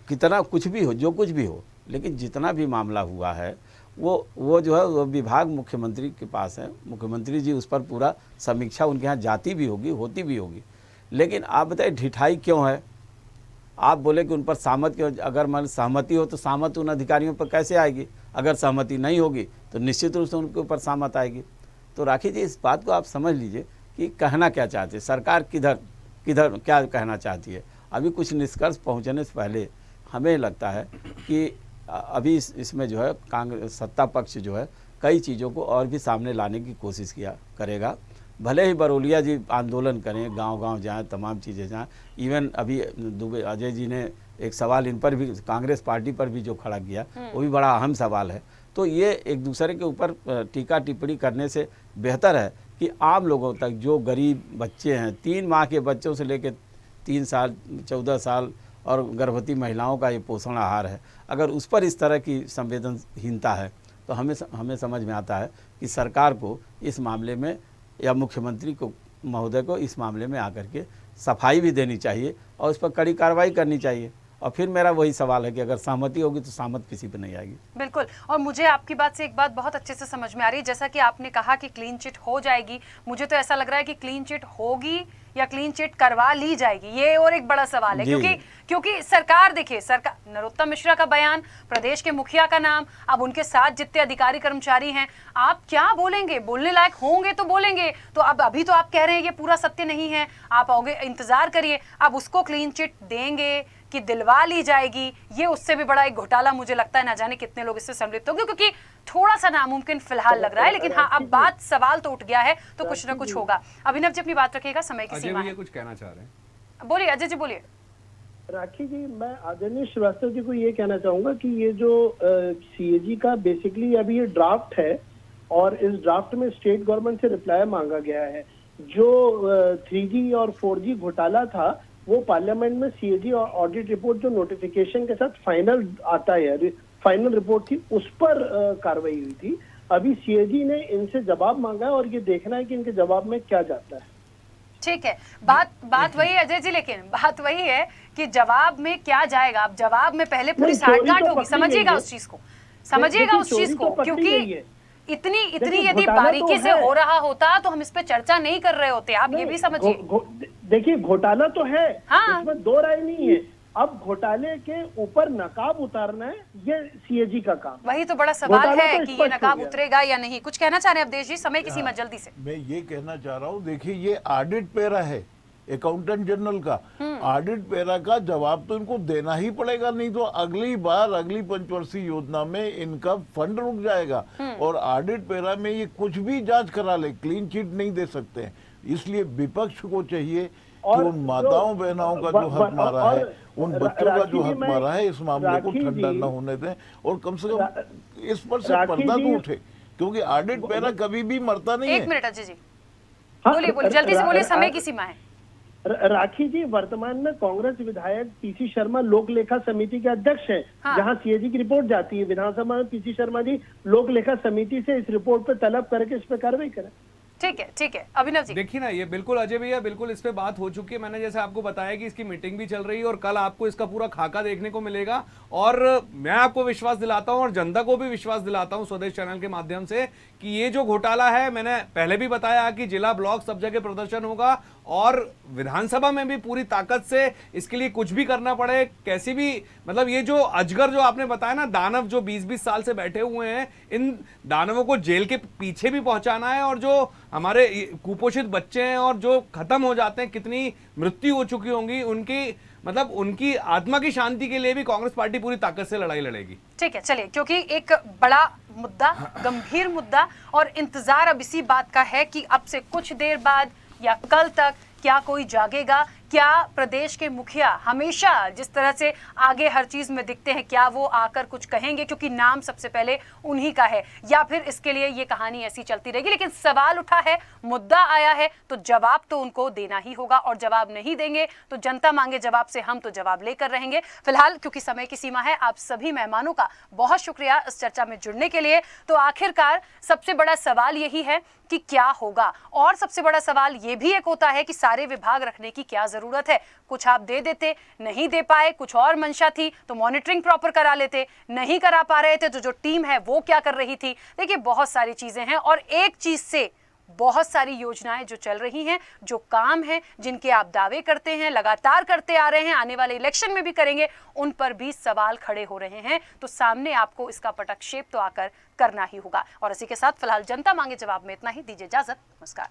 कितना कुछ भी हो, जो कुछ भी हो, लेकिन जितना भी मामला हुआ है वो जो है वो विभाग मुख्यमंत्री के पास है, मुख्यमंत्री जी उस पर पूरा समीक्षा उनके यहाँ जाती भी होगी, होती भी होगी। लेकिन आप बताइए ढिठाई क्यों है? आप बोले कि उन पर सहमति क्यों? अगर मान सहमति हो तो सहमति उन अधिकारियों पर कैसे आएगी? अगर सहमति नहीं होगी तो निश्चित रूप से उनके ऊपर सहमत आएगी। तो राखी जी इस बात को आप समझ लीजिए कि कहना क्या चाहते हैं, सरकार किधर क्या कहना चाहती है। अभी कुछ निष्कर्ष पहुँचने से पहले हमें लगता है कि अभी इसमें जो है कांग्रेस सत्ता पक्ष जो है कई चीज़ों को और भी सामने लाने की कोशिश करेगा। भले ही बरौलिया जी आंदोलन करें, गांव-गांव जाएं, तमाम चीज़ें जाएं। इवन अभी दुबे अजय जी ने एक सवाल इन पर भी, कांग्रेस पार्टी पर भी जो खड़ा किया, वो भी बड़ा अहम सवाल है। तो ये एक दूसरे के ऊपर टीका टिप्पणी करने से बेहतर है कि आम लोगों तक, जो गरीब बच्चे हैं, 3 माह के बच्चों से लेकर 3 साल 14 साल और गर्भवती महिलाओं का ये पोषण आहार है, अगर उस पर इस तरह की संवेदनहीनता है तो हमें समझ में आता है कि सरकार को इस मामले में, या मुख्यमंत्री को महोदय को इस मामले में आकर के सफाई भी देनी चाहिए और इस पर कड़ी कार्रवाई करनी चाहिए। और फिर मेरा वही सवाल है कि अगर सहमति होगी तो सहमत किसी पे नहीं आएगी। बिल्कुल। और मुझे आपकी बात से एक बात बहुत अच्छे से समझ में आ रही है, जैसा कि आपने कहा कि क्लीन चिट हो जाएगी, मुझे तो ऐसा लग रहा है कि क्लीन चिट होगी या क्लीन चिट करवा ली जाएगी, ये और एक बड़ा सवाल है। क्योंकि सरकार, देखिए सरकार, नरोत्तम मिश्रा का बयान, प्रदेश के मुखिया का नाम, अब उनके साथ जितने अधिकारी कर्मचारी हैं, आप क्या बोलेंगे? बोलने लायक होंगे तो बोलेंगे। तो अब अभी तो आप कह रहे हैं ये पूरा सत्य नहीं है, आप आओगे, इंतजार करिए, अब उसको क्लीन चिट देंगे कि दिलवा ली जाएगी, ये उससे भी बड़ा एक घोटाला मुझे लगता है। ना जाने कितने लोग इससे सम्मिलित होंगे, क्योंकि थोड़ा सा नामुमकिन फिलहाल लग रहा है। लेकिन हाँ, अब बात, सवाल तो उठ गया है, तो कुछ ना कुछ होगा। अभिनव जी अपनी बात रखिएगा, समय की सीमा है। कुछ कहना चाह रहे हैं, बोलिए अजय जी, बोलिए। राखी जी, मैं आदरणीय श्रीवास्तव जी को ये कहना चाहूंगा कि ये जो सीएजी का बेसिकली अभी ये ड्राफ्ट है, और इस ड्राफ्ट में स्टेट गवर्नमेंट से रिप्लाई मांगा गया है। जो 3G और 4G घोटाला था, वो पार्लियामेंट में सीएजी और ऑडिट रिपोर्ट जो नोटिफिकेशन के साथ फाइनल आता है, फाइनल रिपोर्ट थी, उस पर कार्रवाई हुई थी। अभी सीएजी ने इनसे जवाब मांगा है और ये देखना है कि इनके जवाब में क्या जाता है। ठीक है, बात वही है अजय जी, लेकिन बात वही है कि जवाब में क्या जाएगा। अब जवाब में पहले पूरी साठगांठ होगी, समझिएगा उस चीज को, समझिएगा उस चीज को, क्योंकि इतनी यदि बारीकी से हो रहा होता तो हम इस पे चर्चा नहीं कर रहे होते। आप ये भी समझिए। देखिए घोटाला तो है, हाँ। इसमें दो राय नहीं है। अब घोटाले के ऊपर नकाब उतारना है, ये सीएजी का काम। वही तो बड़ा सवाल है कि ये नकाब उतरेगा या नहीं। कुछ कहना चाह रहे हैं अवधेश जी, समय की सीमा, जल्दी से। मैं ये कहना चाह रहा हूँ, देखिए ये ऑडिट पैरा है अकाउंटेंट जनरल का, ऑडिट पैरा का जवाब तो इनको देना ही पड़ेगा, नहीं तो अगली बार अगली पंचवर्षीय योजना में इनका फंड रुक जाएगा। और ऑडिट पैरा में ये कुछ भी जांच करा ले, क्लीन चिट नहीं दे सकते हैं। इसलिए विपक्ष को चाहिए कि उन माताओं बहनाओं का जो हक मारा है, उन बच्चों का जो हक मारा है, इस मामले को ठंडा न होने दें और कम से कम इस पर से पर्दा तो उठे, क्योंकि ऑडिट पैरा कभी भी मरता नहीं है। 1 मिनट अजय जी। हाँ, बोलिए बोलिए, जल्दी से बोलिए, समय की रा- सीमा है। राखी जी, वर्तमान में कांग्रेस विधायक पीसी शर्मा लोक लेखा समिति के अध्यक्ष हैं। हाँ। जहां सीएजी की रिपोर्ट जाती है विधानसभा में, पीसी शर्मा जी लोक लेखा समिति से इस रिपोर्ट पर तलब करके इस पर कार्रवाई करें। ठीक है, अभिनव जी। देखिए ना, ये बिल्कुल अजय भैया, बिल्कुल इस पे बात हो चुकी है। मैंने जैसे आपको बताया कि इसकी मीटिंग भी चल रही है और कल आपको इसका पूरा खाका देखने को मिलेगा। और मैं आपको विश्वास दिलाता हूं और जनता को भी विश्वास दिलाता हूं स्वदेश चैनल के माध्यम से कि ये जो घोटाला है, मैंने पहले भी बताया कि जिला ब्लॉक सब जगह प्रदर्शन होगा और विधानसभा में भी पूरी ताकत से इसके लिए कुछ भी करना पड़े, कैसी भी, मतलब ये जो अजगर जो आपने बताया ना, दानव जो 20-20 साल से बैठे हुए हैं, इन दानवों को जेल के पीछे भी पहुंचाना है। और जो हमारे कुपोषित बच्चे हैं और जो खत्म हो जाते हैं, कितनी मृत्यु हो चुकी होंगी, उनकी मतलब उनकी आत्मा की शांति के लिए भी कांग्रेस पार्टी पूरी ताकत से लड़ाई लड़ेगी। ठीक है, चलिए, क्योंकि एक बड़ा मुद्दा, गंभीर मुद्दा, और इंतजार अब इसी बात का है कि अब से कुछ देर बाद या कल तक क्या कोई जागेगा, क्या प्रदेश के मुखिया हमेशा जिस तरह से आगे हर चीज में दिखते हैं, क्या वो आकर कुछ कहेंगे, क्योंकि नाम सबसे पहले उन्हीं का है, या फिर इसके लिए ये कहानी ऐसी चलती रहेगी। लेकिन सवाल उठा है, मुद्दा आया है, तो जवाब तो उनको देना ही होगा, और जवाब नहीं देंगे तो जनता मांगे जवाब से हम तो जवाब लेकर रहेंगे। फिलहाल क्योंकि समय की सीमा है, आप सभी मेहमानों का बहुत शुक्रिया इस चर्चा में जुड़ने के लिए। तो आखिरकार सबसे बड़ा सवाल यही है कि क्या होगा, और सबसे बड़ा सवाल ये भी एक होता है कि सारे विभाग रखने की क्या जरूरत है। कुछ आप दे देते, नहीं दे पाए, कुछ और मंशा थी तो मॉनिटरिंग प्रॉपर करा लेते, नहीं करा पा रहे थे तो जो टीम है वो क्या कर रही थी। देखिए, बहुत सारी चीजें हैं, और एक चीज से बहुत सारी योजनाएं जो चल रही हैं, जो काम है, जिनके आप दावे करते हैं, लगातार करते आ रहे हैं, आने वाले इलेक्शन में भी करेंगे, उन पर भी सवाल खड़े हो रहे हैं। तो सामने आपको इसका पटक्षेप तो आकर करना ही होगा। और इसी के साथ फिलहाल जनता मांगे जवाब में इतना ही। दीजिए इजाजत, नमस्कार।